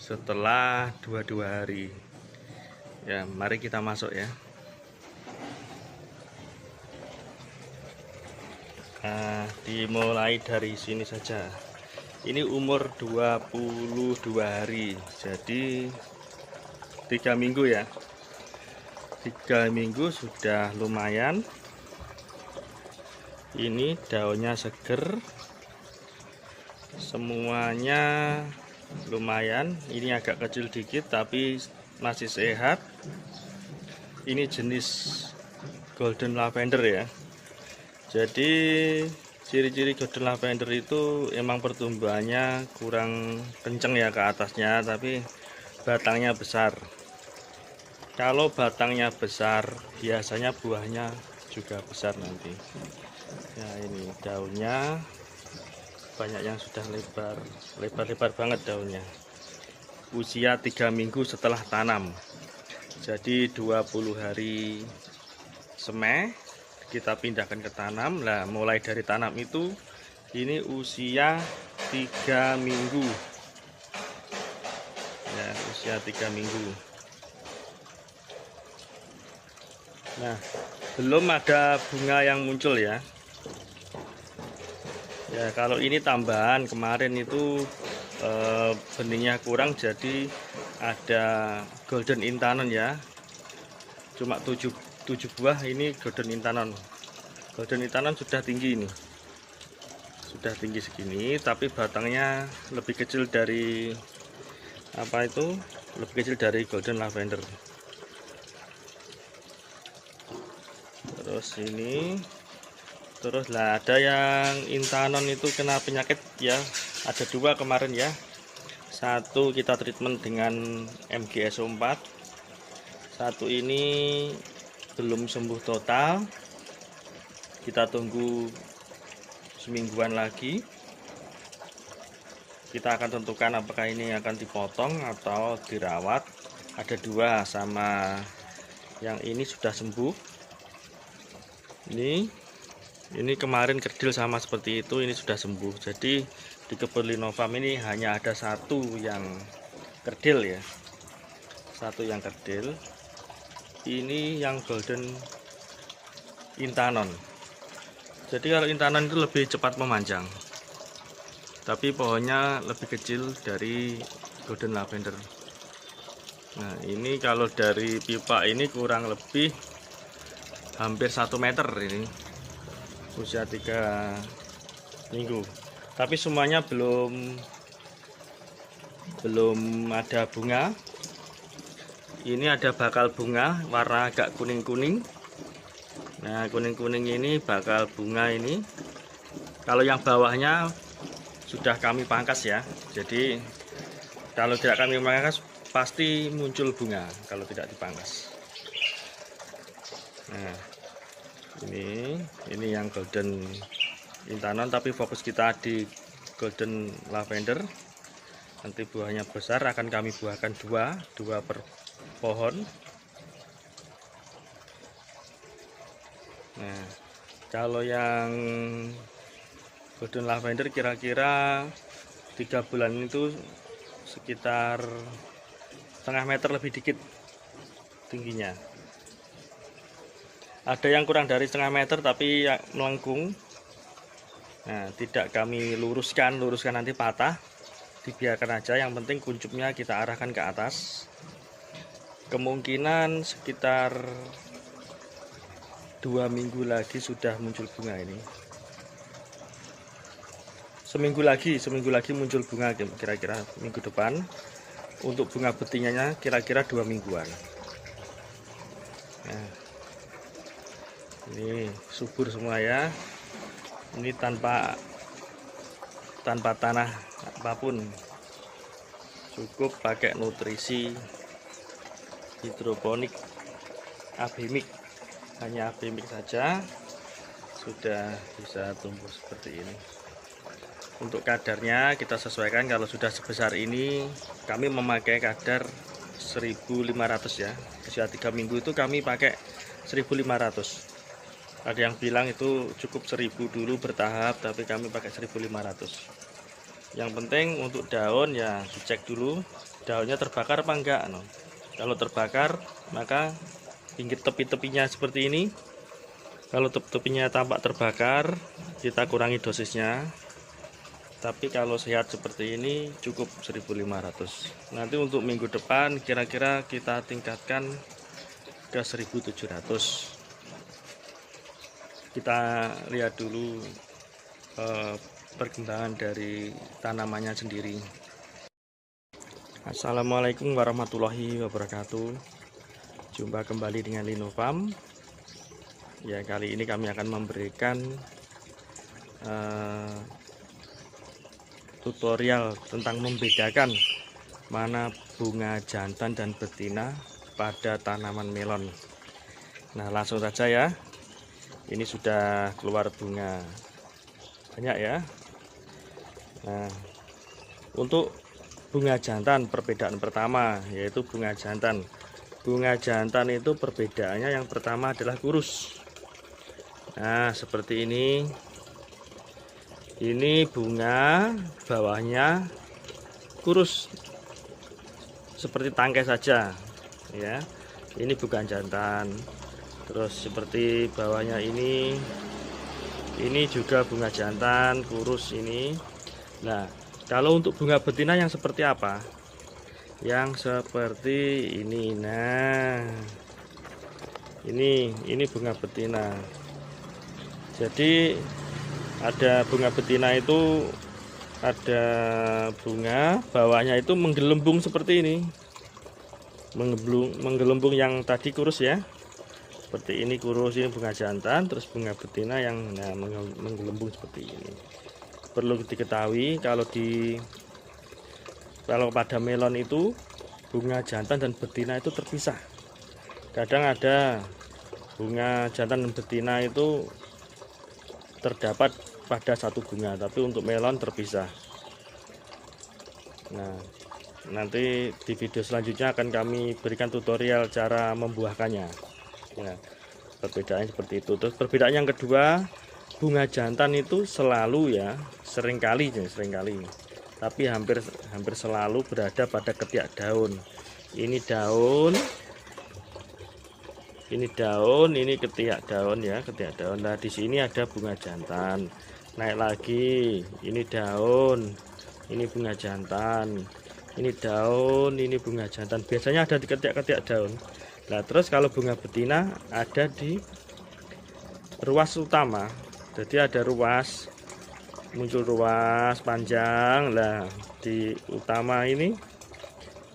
setelah 22 hari ya. Mari kita masuk ya. Nah, dimulai dari sini saja. Ini umur 22 hari, jadi 3 minggu ya. 3 minggu sudah lumayan. Ini daunnya seger, semuanya lumayan. Ini agak kecil dikit tapi masih sehat. Ini jenis golden lavender ya. Jadi ciri-ciri golden lavender itu emang pertumbuhannya kurang kenceng ya ke atasnya, tapi batangnya besar. Kalau batangnya besar biasanya buahnya juga besar nanti. Nah, ini daunnya banyak yang sudah lebar banget daunnya. Usia 3 minggu setelah tanam, jadi 20 hari semai kita pindahkan ke tanam. Nah, mulai dari tanam itu ini usia 3 minggu ya, usia 3 minggu. Nah, belum ada bunga yang muncul ya. Ya, kalau ini tambahan kemarin itu benihnya kurang, jadi ada golden intanon ya, cuma 7 buah. Ini golden intanon. Golden intanon sudah tinggi, ini sudah tinggi segini, tapi batangnya lebih kecil dari lebih kecil dari golden lavender. Terus ini, terus lah ada yang intanon itu kena penyakit ya, ada 2 kemarin ya. Satu kita treatment dengan MGSO4, satu ini belum sembuh total. Kita tunggu semingguan lagi, kita akan tentukan apakah ini akan dipotong atau dirawat. Ada 2, sama yang ini sudah sembuh. Ini kemarin kerdil sama seperti itu, ini sudah sembuh. Jadi di kebun Linovam ini hanya ada satu yang kerdil ya, satu yang kerdil. Ini yang golden intanon. Jadi kalau intanon itu lebih cepat memanjang, tapi pohonnya lebih kecil dari golden lavender. Nah ini kalau dari pipa ini kurang lebih hampir 1 meter, ini usia 3 minggu, tapi semuanya belum ada bunga. Ini ada bakal bunga warna agak kuning-kuning. Nah kuning-kuning ini bakal bunga ini. Kalau yang bawahnya sudah kami pangkas ya, jadi kalau tidak kami pangkas pasti muncul bunga kalau tidak dipangkas. Nah ini yang golden intanon, tapi fokus kita di golden lavender. Nanti buahnya besar, akan kami buahkan dua per pohon. Nah kalau yang golden lavender kira-kira 3 bulan itu sekitar setengah meter lebih dikit tingginya. Ada yang kurang dari setengah meter tapi melengkung. Nah tidak kami luruskan nanti patah, dibiarkan aja. Yang penting kuncupnya kita arahkan ke atas. Kemungkinan sekitar 2 minggu lagi sudah muncul bunga ini. Seminggu lagi muncul bunga, kira-kira minggu depan. Untuk bunga betinanya kira-kira 2 mingguan. Nah, ini subur semua ya. Ini tanpa tanah apapun, cukup pakai nutrisi hidroponik abemik, hanya abemik saja sudah bisa tumbuh seperti ini. Untuk kadarnya kita sesuaikan. Kalau sudah sebesar ini kami memakai kadar 1500 ya. Usia 3 minggu itu kami pakai 1500. Ada yang bilang itu cukup 1000 dulu bertahap, tapi kami pakai 1500. Yang penting untuk daun ya dicek dulu daunnya terbakar apa enggak. Kalau terbakar maka pinggir tepi-tepinya seperti ini. Kalau tepi-tepinya tampak terbakar kita kurangi dosisnya. Tapi kalau sehat seperti ini cukup 1500. Nanti untuk minggu depan kira-kira kita tingkatkan ke 1700. Kita lihat dulu perkembangan dari tanamannya sendiri. Assalamualaikum warahmatullahi wabarakatuh. Jumpa kembali dengan Linovam. Ya, kali ini kami akan memberikan tutorial tentang membedakan mana bunga jantan dan betina pada tanaman melon. Nah, langsung saja ya. Ini sudah keluar bunga banyak ya. Nah, untuk bunga jantan, perbedaan pertama yaitu bunga jantan. Bunga jantan itu perbedaannya yang pertama adalah kurus. Nah, seperti ini. Ini bunga bawahnya kurus seperti tangkai saja ya. Ini bukan jantan. Terus seperti bawahnya ini juga bunga jantan kurus ini. Nah, kalau untuk bunga betina yang seperti apa? Yang seperti ini. Nah, ini bunga betina. Jadi ada bunga betina itu ada bunga bawahnya itu menggelembung seperti ini. Menggelembung yang tadi kurus ya. Seperti ini kurus, ini bunga jantan, terus bunga betina yang menggelembung seperti ini. Perlu diketahui kalau pada melon itu bunga jantan dan betina itu terpisah. Kadang ada bunga jantan dan betina itu terdapat pada satu bunga, tapi untuk melon terpisah. Nah, nanti di video selanjutnya akan kami berikan tutorial cara membuahkannya. Ya, perbedaannya seperti itu. Terus perbedaan yang kedua, bunga jantan itu selalu ya, seringkali, tapi hampir selalu berada pada ketiak daun. Ini daun, ini ketiak daun ya, ketiak daun. Nah, di sini ada bunga jantan. Naik lagi, ini daun, ini bunga jantan. Ini daun, ini bunga jantan. Biasanya ada di ketiak-ketiak daun. Nah, terus kalau bunga betina ada di ruas utama. Jadi ada ruas, muncul ruas panjang. Nah, di utama ini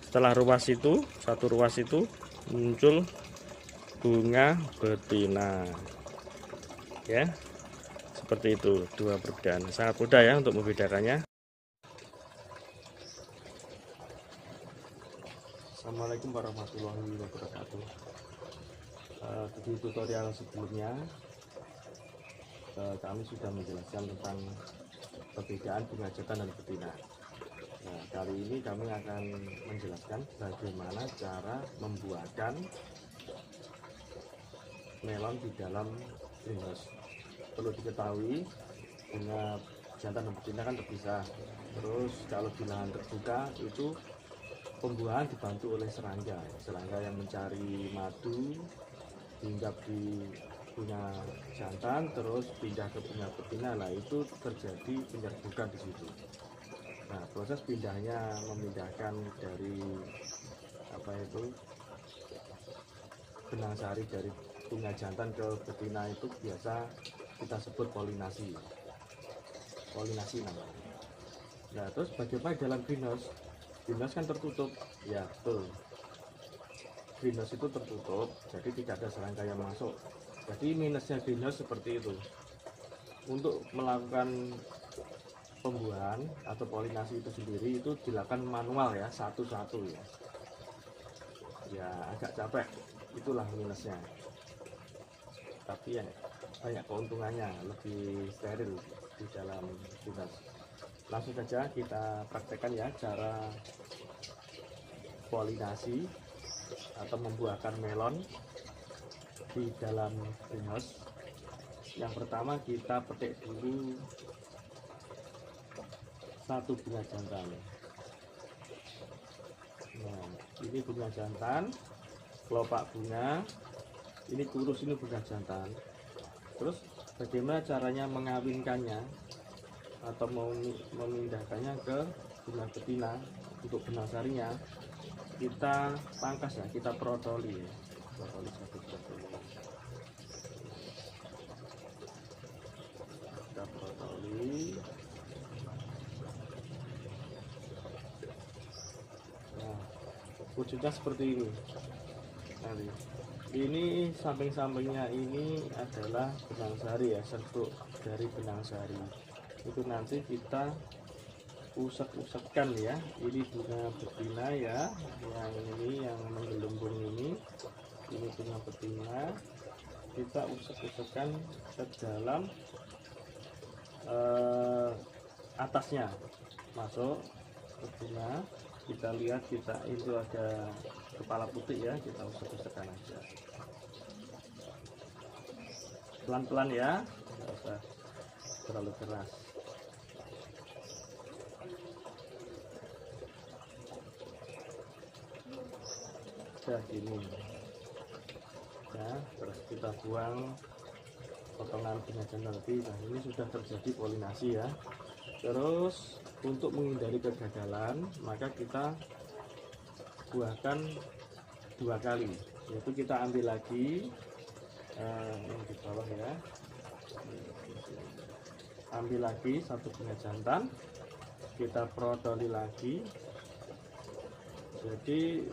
setelah ruas itu, satu ruas itu muncul bunga betina. Ya. Seperti itu, dua perbedaan. Sangat mudah ya untuk membedakannya. Assalamualaikum warahmatullahi wabarakatuh. Di tutorial sebelumnya kami sudah menjelaskan tentang perbedaan bunga jantan dan betina. Nah, kali ini kami akan menjelaskan bagaimana cara membuahkan melon di dalam greenhouse. Perlu diketahui, bunga jantan dan betina kan terpisah. Terus kalau di lahan terbuka itu pembuahan dibantu oleh serangga yang mencari madu, hinggap di bunga jantan, terus pindah ke bunga betina. Nah, itu terjadi penyerbukan di situ. Nah, proses pindahnya memindahkan dari benang sari dari bunga jantan ke betina itu biasa kita sebut polinasi namanya. Nah, terus bagaimana dalam greenhouse? Greenhouse kan tertutup, ya betul. Greenhouse itu tertutup, jadi tidak ada serangga yang masuk. Jadi minusnya greenhouse seperti itu. Untuk melakukan pembuahan atau polinasi itu sendiri itu dilakukan manual ya, satu-satu ya. Ya agak capek, itulah minusnya. Tapi ya banyak keuntungannya, lebih steril di dalam greenhouse. Langsung saja kita praktekkan ya cara polinasi atau membuahkan melon di dalam greenhouse. Yang pertama kita petik dulu satu bunga jantan. Nah, ini bunga jantan, kelopak bunga, ini kurus, ini bunga jantan. Terus bagaimana caranya mengawinkannya atau mau memindahkannya ke bunga betina? Untuk benang sarinya kita pangkas ya, kita protoli ya, kita protoli. Nah, wujudnya seperti ini. Nanti ini samping-sampingnya ini adalah benang sari ya, serbuk dari benang sari. Itu nanti kita usek-usekkan ya. Ini bunga betina ya, yang ini yang menggelembung ini bunga betina. Kita usek-usekkan ke dalam atasnya, masuk ke bunga. Kita lihat, itu ada kepala putih ya, kita usek-usekkan aja pelan-pelan ya, nggak usah terlalu keras. Nah, gini ya, terus kita buang potongan bunga jantan tadi. Nah, ini sudah terjadi polinasi ya. Terus untuk menghindari kegagalan, maka kita buahkan dua kali, yaitu kita ambil lagi yang di bawah ya, ambil lagi satu bunga jantan, kita protoli lagi, jadi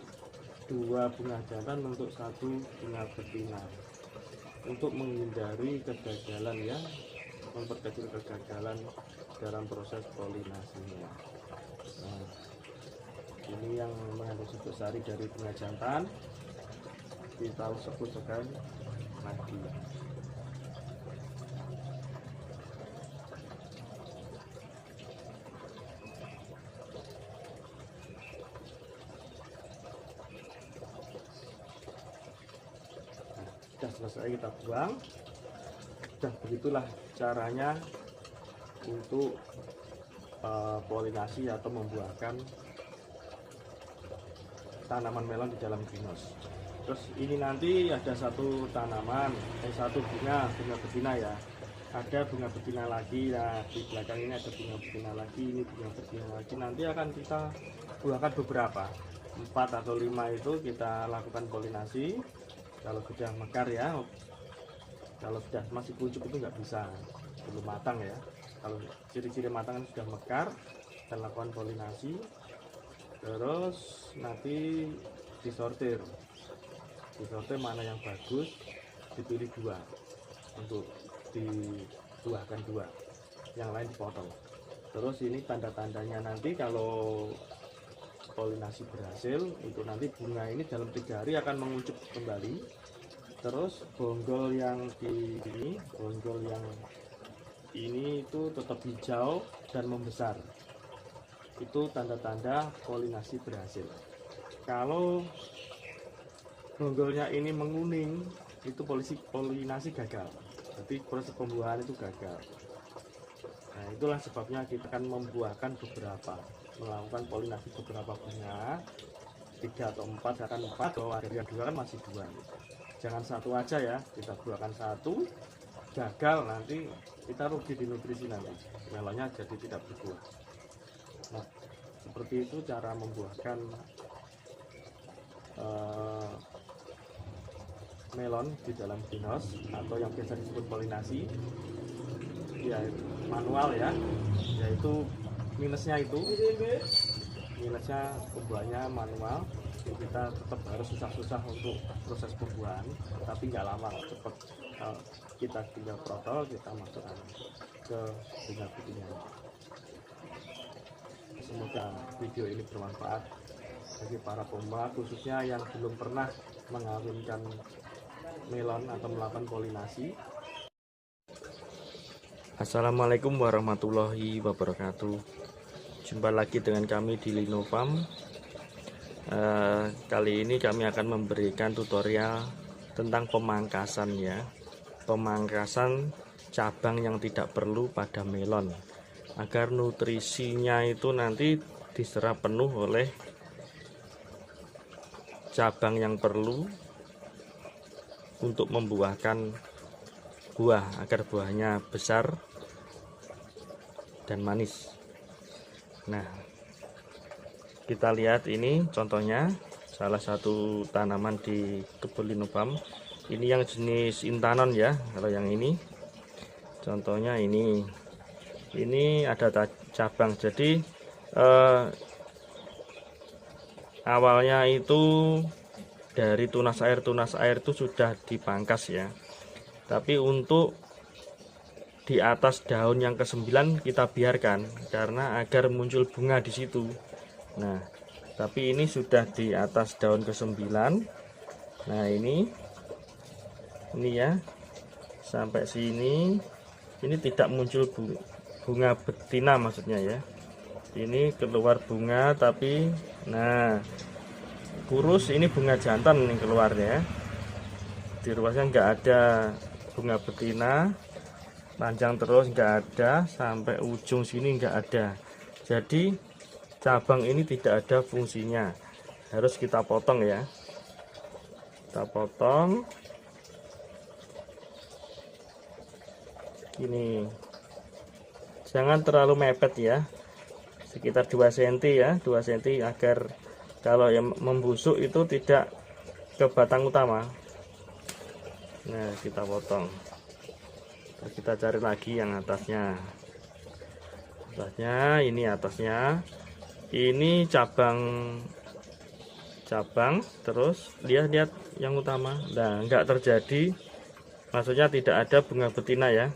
dua bunga jantan untuk satu bunga betina, untuk menghindari kegagalan ya, memperkecil kegagalan dalam proses polinasinya. Nah, ini yang mengandung serbuk sari dari bunga jantan, kita usek-usekkan lagi. Sudah selesai, kita buang. sudah begitulah caranya untuk polinasi atau membuahkan tanaman melon di dalam greenhouse. Terus ini nanti ada satu tanaman, satu bunga betina ya. Ada bunga betina lagi, nah di belakang ini ada bunga betina lagi, ini bunga betina lagi. Nanti akan kita buahkan beberapa, 4 atau 5 itu kita lakukan polinasi. Kalau sudah mekar ya, kalau sudah masih kuncup itu nggak bisa, belum matang ya. Kalau ciri-ciri matang kan sudah mekar, kita lakukan polinasi. Terus nanti disortir mana yang bagus, dipilih 2 untuk dibuahkan 2, yang lain dipotong. Terus ini tanda-tandanya nanti kalau polinasi berhasil, itu nanti bunga ini dalam 3 hari akan menguncup kembali. Terus bonggol yang ini itu tetap hijau dan membesar, itu tanda-tanda polinasi berhasil. Kalau bonggolnya ini menguning, itu polinasi gagal, jadi proses pembuahan itu gagal. Nah, itulah sebabnya kita akan melakukan polinasi beberapa bunga, 3 atau 4, akan 4, kalau ada yang 2 kan masih 2. Jangan 1 aja ya, kita buahkan 1, gagal nanti kita rugi di nutrisi, nanti melonnya jadi tidak berbuah. Nah, seperti itu cara membuahkan melon di dalam greenhouse atau yang biasa disebut polinasi ya, manual ya, yaitu minusnya pembuahannya manual. Kita tetap harus susah-susah untuk proses pembuahan, tapi nggak lama, cepat. Kita tinggal protol, kita masukkan ke bunga betina. Semoga video ini bermanfaat bagi para pemula, khususnya yang belum pernah mengawinkan melon atau melakukan polinasi. Assalamualaikum warahmatullahi wabarakatuh. Jumpa lagi dengan kami di Lino Farm. Kali ini kami akan memberikan tutorial tentang pemangkasan ya, pemangkasan cabang yang tidak perlu pada melon, agar nutrisinya itu nanti diserap penuh oleh cabang yang perlu untuk membuahkan buah, agar buahnya besar dan manis. Nah, kita lihat ini contohnya salah satu tanaman di kebun Lino Farm. Ini yang jenis intanon ya. Kalau yang ini contohnya ini ada cabang. Jadi awalnya itu dari tunas air itu sudah dipangkas ya. Tapi untuk di atas daun yang ke-9 kita biarkan karena agar muncul bunga di situ. Nah, tapi ini sudah di atas daun ke-9. Nah, ini ya, sampai sini ini tidak muncul bunga betina maksudnya ya. Ini keluar bunga tapi nah kurus, ini bunga jantan nih keluarnya. Di ruasnya nggak ada bunga betina, panjang terus nggak ada, sampai ujung sini nggak ada. Jadi cabang ini tidak ada fungsinya, harus kita potong ya. Kita potong ini, jangan terlalu mepet ya, sekitar 2 cm ya, 2 cm, agar kalau yang membusuk itu tidak ke batang utama. Nah, kita potong. Terus kita cari lagi yang atasnya. Ini atasnya. Ini cabang, terus lihat yang utama. Nah, enggak terjadi, maksudnya tidak ada bunga betina ya.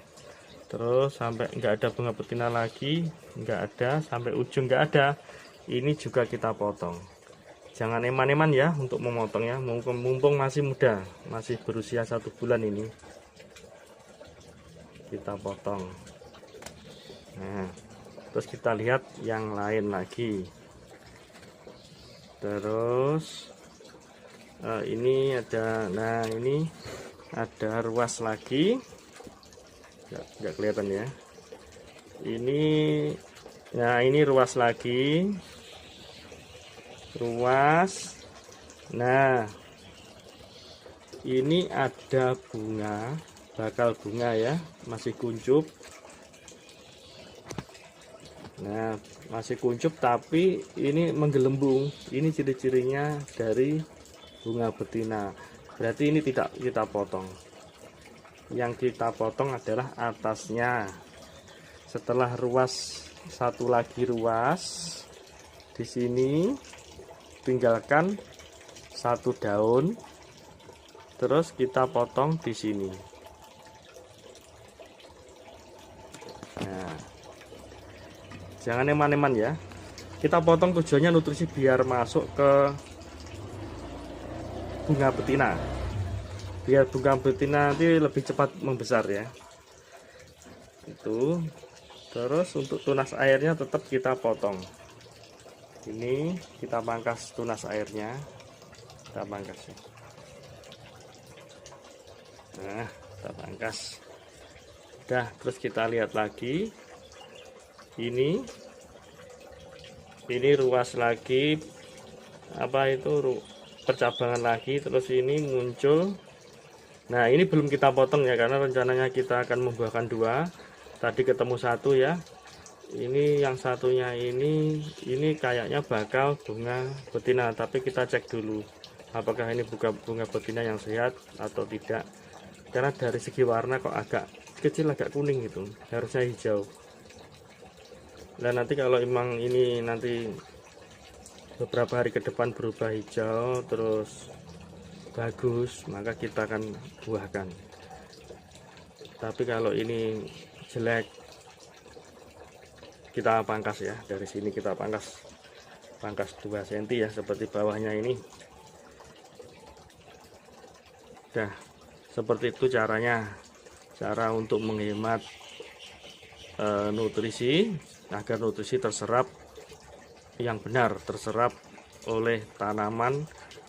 Terus sampai enggak ada bunga betina lagi, enggak ada, sampai ujung enggak ada. Ini juga kita potong. Jangan eman-eman ya untuk memotongnya, mumpung masih muda, masih berusia 1 bulan ini. Kita potong. Nah, terus kita lihat yang lain lagi. Terus ini ada, nah ini ada ruas lagi. nggak kelihatan ya. Ini, nah ini ruas lagi, ruas. Nah, ini ada bunga, bakal bunga ya, masih kuncup. Nah, masih kuncup tapi ini menggelembung. Ini ciri-cirinya dari bunga betina. Berarti ini tidak kita potong. Yang kita potong adalah atasnya. Setelah ruas, satu lagi ruas di sini, tinggalkan satu daun, terus kita potong di sini. Nah, jangan eman-eman ya. Kita potong tujuannya nutrisi biar masuk ke bunga betina. Biar bunga betina nanti lebih cepat membesar ya. Itu. Terus untuk tunas airnya tetap kita potong. Ini kita pangkas tunas airnya. Kita pangkas ya. Nah, kita pangkas. Udah, terus kita lihat lagi. Ini ruas lagi, apa itu, percabangan lagi, terus ini muncul. Nah, ini belum kita potong ya, karena rencananya kita akan membuahkan dua. Tadi ketemu satu ya. Ini yang satunya ini kayaknya bakal bunga betina, tapi kita cek dulu apakah ini bunga betina yang sehat atau tidak. Karena dari segi warna kok agak kecil, agak kuning gitu, harusnya hijau. Dan nanti kalau emang ini nanti beberapa hari ke depan berubah hijau terus bagus, maka kita akan buahkan. Tapi kalau ini jelek, kita pangkas ya. Dari sini kita pangkas 2 cm ya, seperti bawahnya ini. Nah, seperti itu caranya, cara untuk menghemat nutrisi, agar nutrisi terserap yang benar, terserap oleh tanaman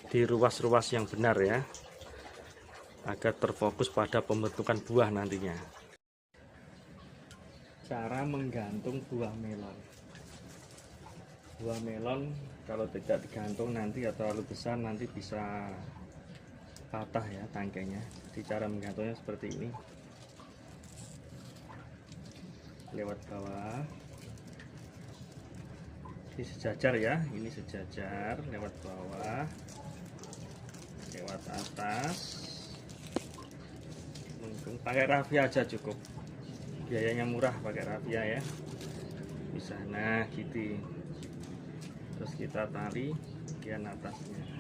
di ruas-ruas yang benar ya, agar terfokus pada pembentukan buah nantinya. Cara menggantung buah melon. Buah melon kalau tidak digantung nanti atau terlalu besar nanti bisa patah ya tangkainya. Jadi cara menggantungnya seperti ini. Lewat bawah, ini sejajar ya, ini sejajar, lewat bawah, lewat atas. Pakai rafia aja cukup, biayanya murah, pakai rafia ya, bisa. Nah gitu, terus kita tali bagian atasnya.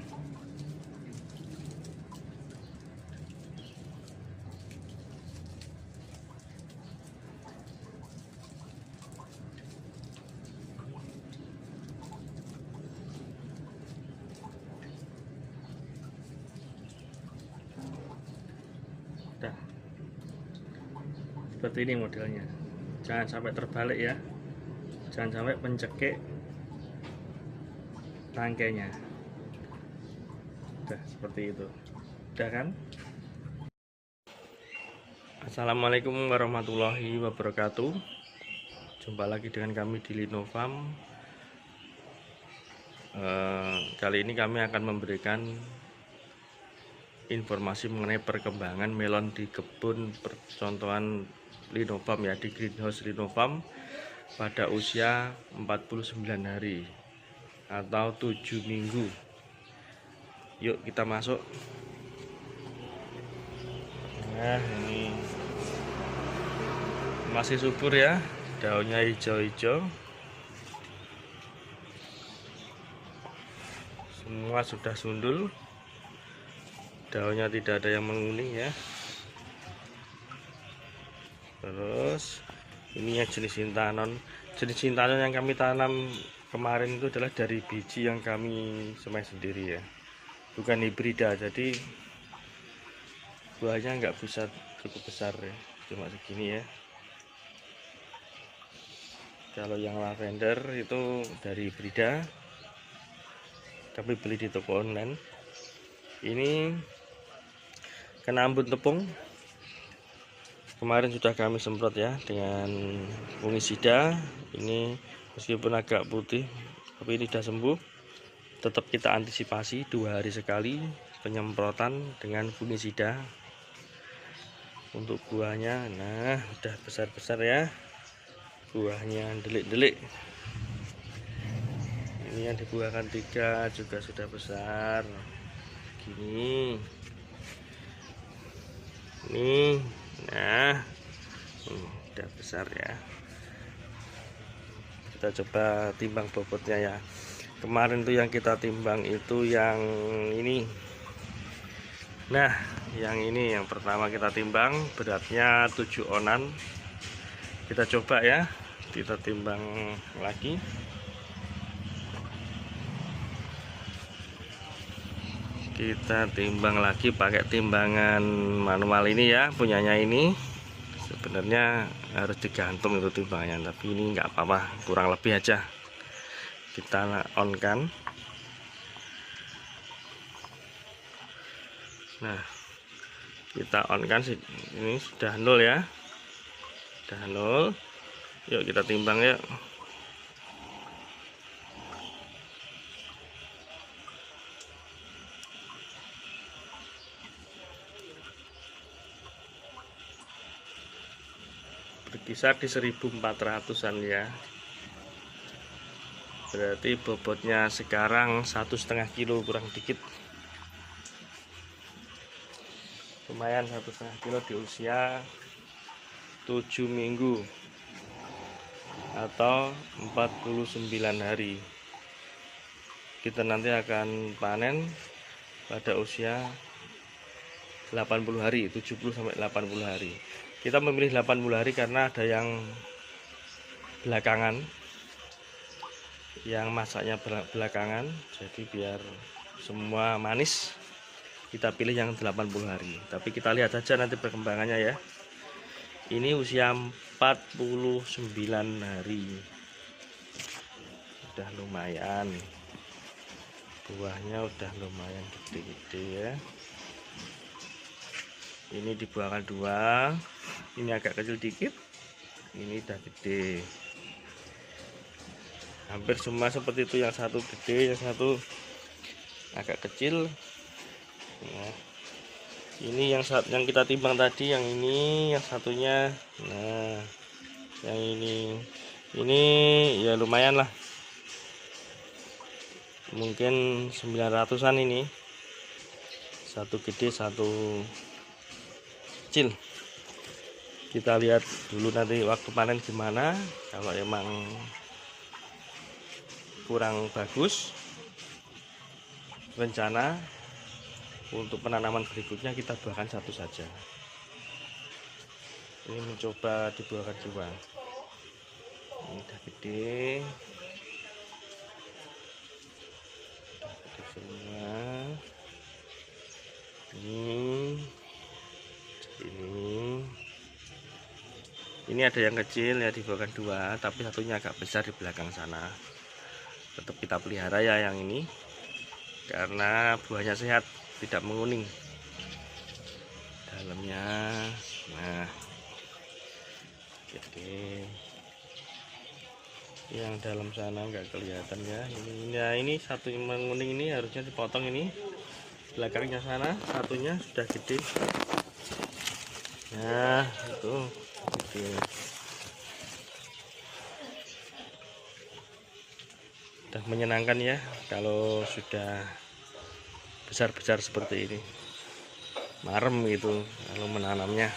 Seperti ini modelnya, jangan sampai terbalik ya, jangan sampai mencekik tangkainya. Udah seperti itu, udah kan. Assalamualaikum warahmatullahi wabarakatuh. Jumpa lagi dengan kami di Linofarm. Kali ini kami akan memberikan informasi mengenai perkembangan melon di kebun percontohan Linofarm ya, di greenhouse Linofarm pada usia 49 hari atau 7 minggu. Yuk kita masuk. Nah, ini masih subur ya, daunnya hijau-hijau, semua sudah sundul, daunnya tidak ada yang menguning ya. Terus ini ya jenis intanon. Jenis intanon yang kami tanam kemarin itu adalah dari biji yang kami semai sendiri ya, bukan hibrida. Jadi buahnya nggak bisa cukup besar ya, cuma segini ya. Kalau yang lavender itu dari hibrida, kami beli di toko online. Ini kena embun tepung, kemarin sudah kami semprot ya dengan fungisida. Ini meskipun agak putih tapi ini sudah sembuh. Tetap kita antisipasi 2 hari sekali penyemprotan dengan fungisida untuk buahnya. Nah, udah besar-besar ya, buahnya delik-delik. Ini yang dibuahkan 3 juga sudah besar gini. Nih, nah, udah besar ya. Kita coba timbang bobotnya ya. Kemarin tuh yang kita timbang itu yang ini. Nah, yang ini yang pertama kita timbang beratnya 7 onan. Kita coba ya, kita timbang lagi. Kita timbang lagi pakai timbangan manual ini ya, punyanya ini. Sebenarnya harus digantung itu timbangannya, tapi ini nggak apa-apa, kurang lebih aja. Kita on kan. Nah, kita on kan, ini sudah 0 ya, sudah 0. Yuk kita timbang yuk. Berkisar di 1400-an ya. Berarti bobotnya sekarang 1,5 kilo kurang dikit. Lumayan 1,5 kilo di usia 7 minggu atau 49 hari. Kita nanti akan panen pada usia 80 hari, 70 sampai 80 hari. Kita memilih 80 hari karena ada yang belakangan, yang masaknya belakangan, jadi biar semua manis kita pilih yang 80 hari. Tapi kita lihat saja nanti perkembangannya ya. Ini usia 49 hari, udah lumayan, buahnya udah lumayan gede-gede ya. Ini dibuahkan 2, ini agak kecil dikit, ini udah gede. Hampir semua seperti itu, yang satu gede, yang satu agak kecil. Nah, ini yang kita timbang tadi, yang ini, yang satunya. Nah, yang ini ya lumayan lah, mungkin 900-an ini, satu gede satu kecil. Kita lihat dulu nanti waktu panen gimana. Kalau emang kurang bagus, rencana untuk penanaman berikutnya kita buahkan satu saja. Ini mencoba dibuahkan 2. Ini udah gede, semua. Ini ada yang kecil ya, dibuahkan 2, tapi satunya agak besar di belakang sana. Tetap kita pelihara ya yang ini, karena buahnya sehat, tidak menguning dalamnya. Nah, gede. Yang dalam sana nggak kelihatan ya. Ini satu yang menguning ini harusnya dipotong, ini belakangnya sana satunya sudah gede. Nah, itu gede. Udah menyenangkan ya kalau sudah besar-besar seperti ini, marem gitu kalau menanamnya.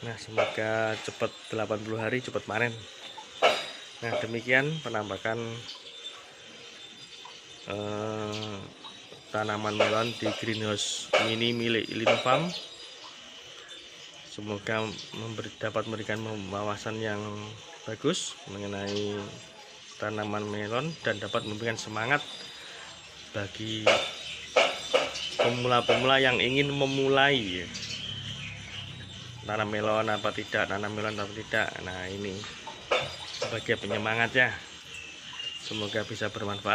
Nah, semoga cepat 80 hari cepat panen. Nah, demikian penampakan tanaman melon di greenhouse mini milik Linfarm. Semoga dapat memberikan wawasan yang bagus mengenai tanaman melon dan dapat memberikan semangat bagi pemula-pemula yang ingin memulai tanam melon apa tidak, tanam melon apa tidak. Nah, ini sebagai penyemangat ya. Semoga bisa bermanfaat.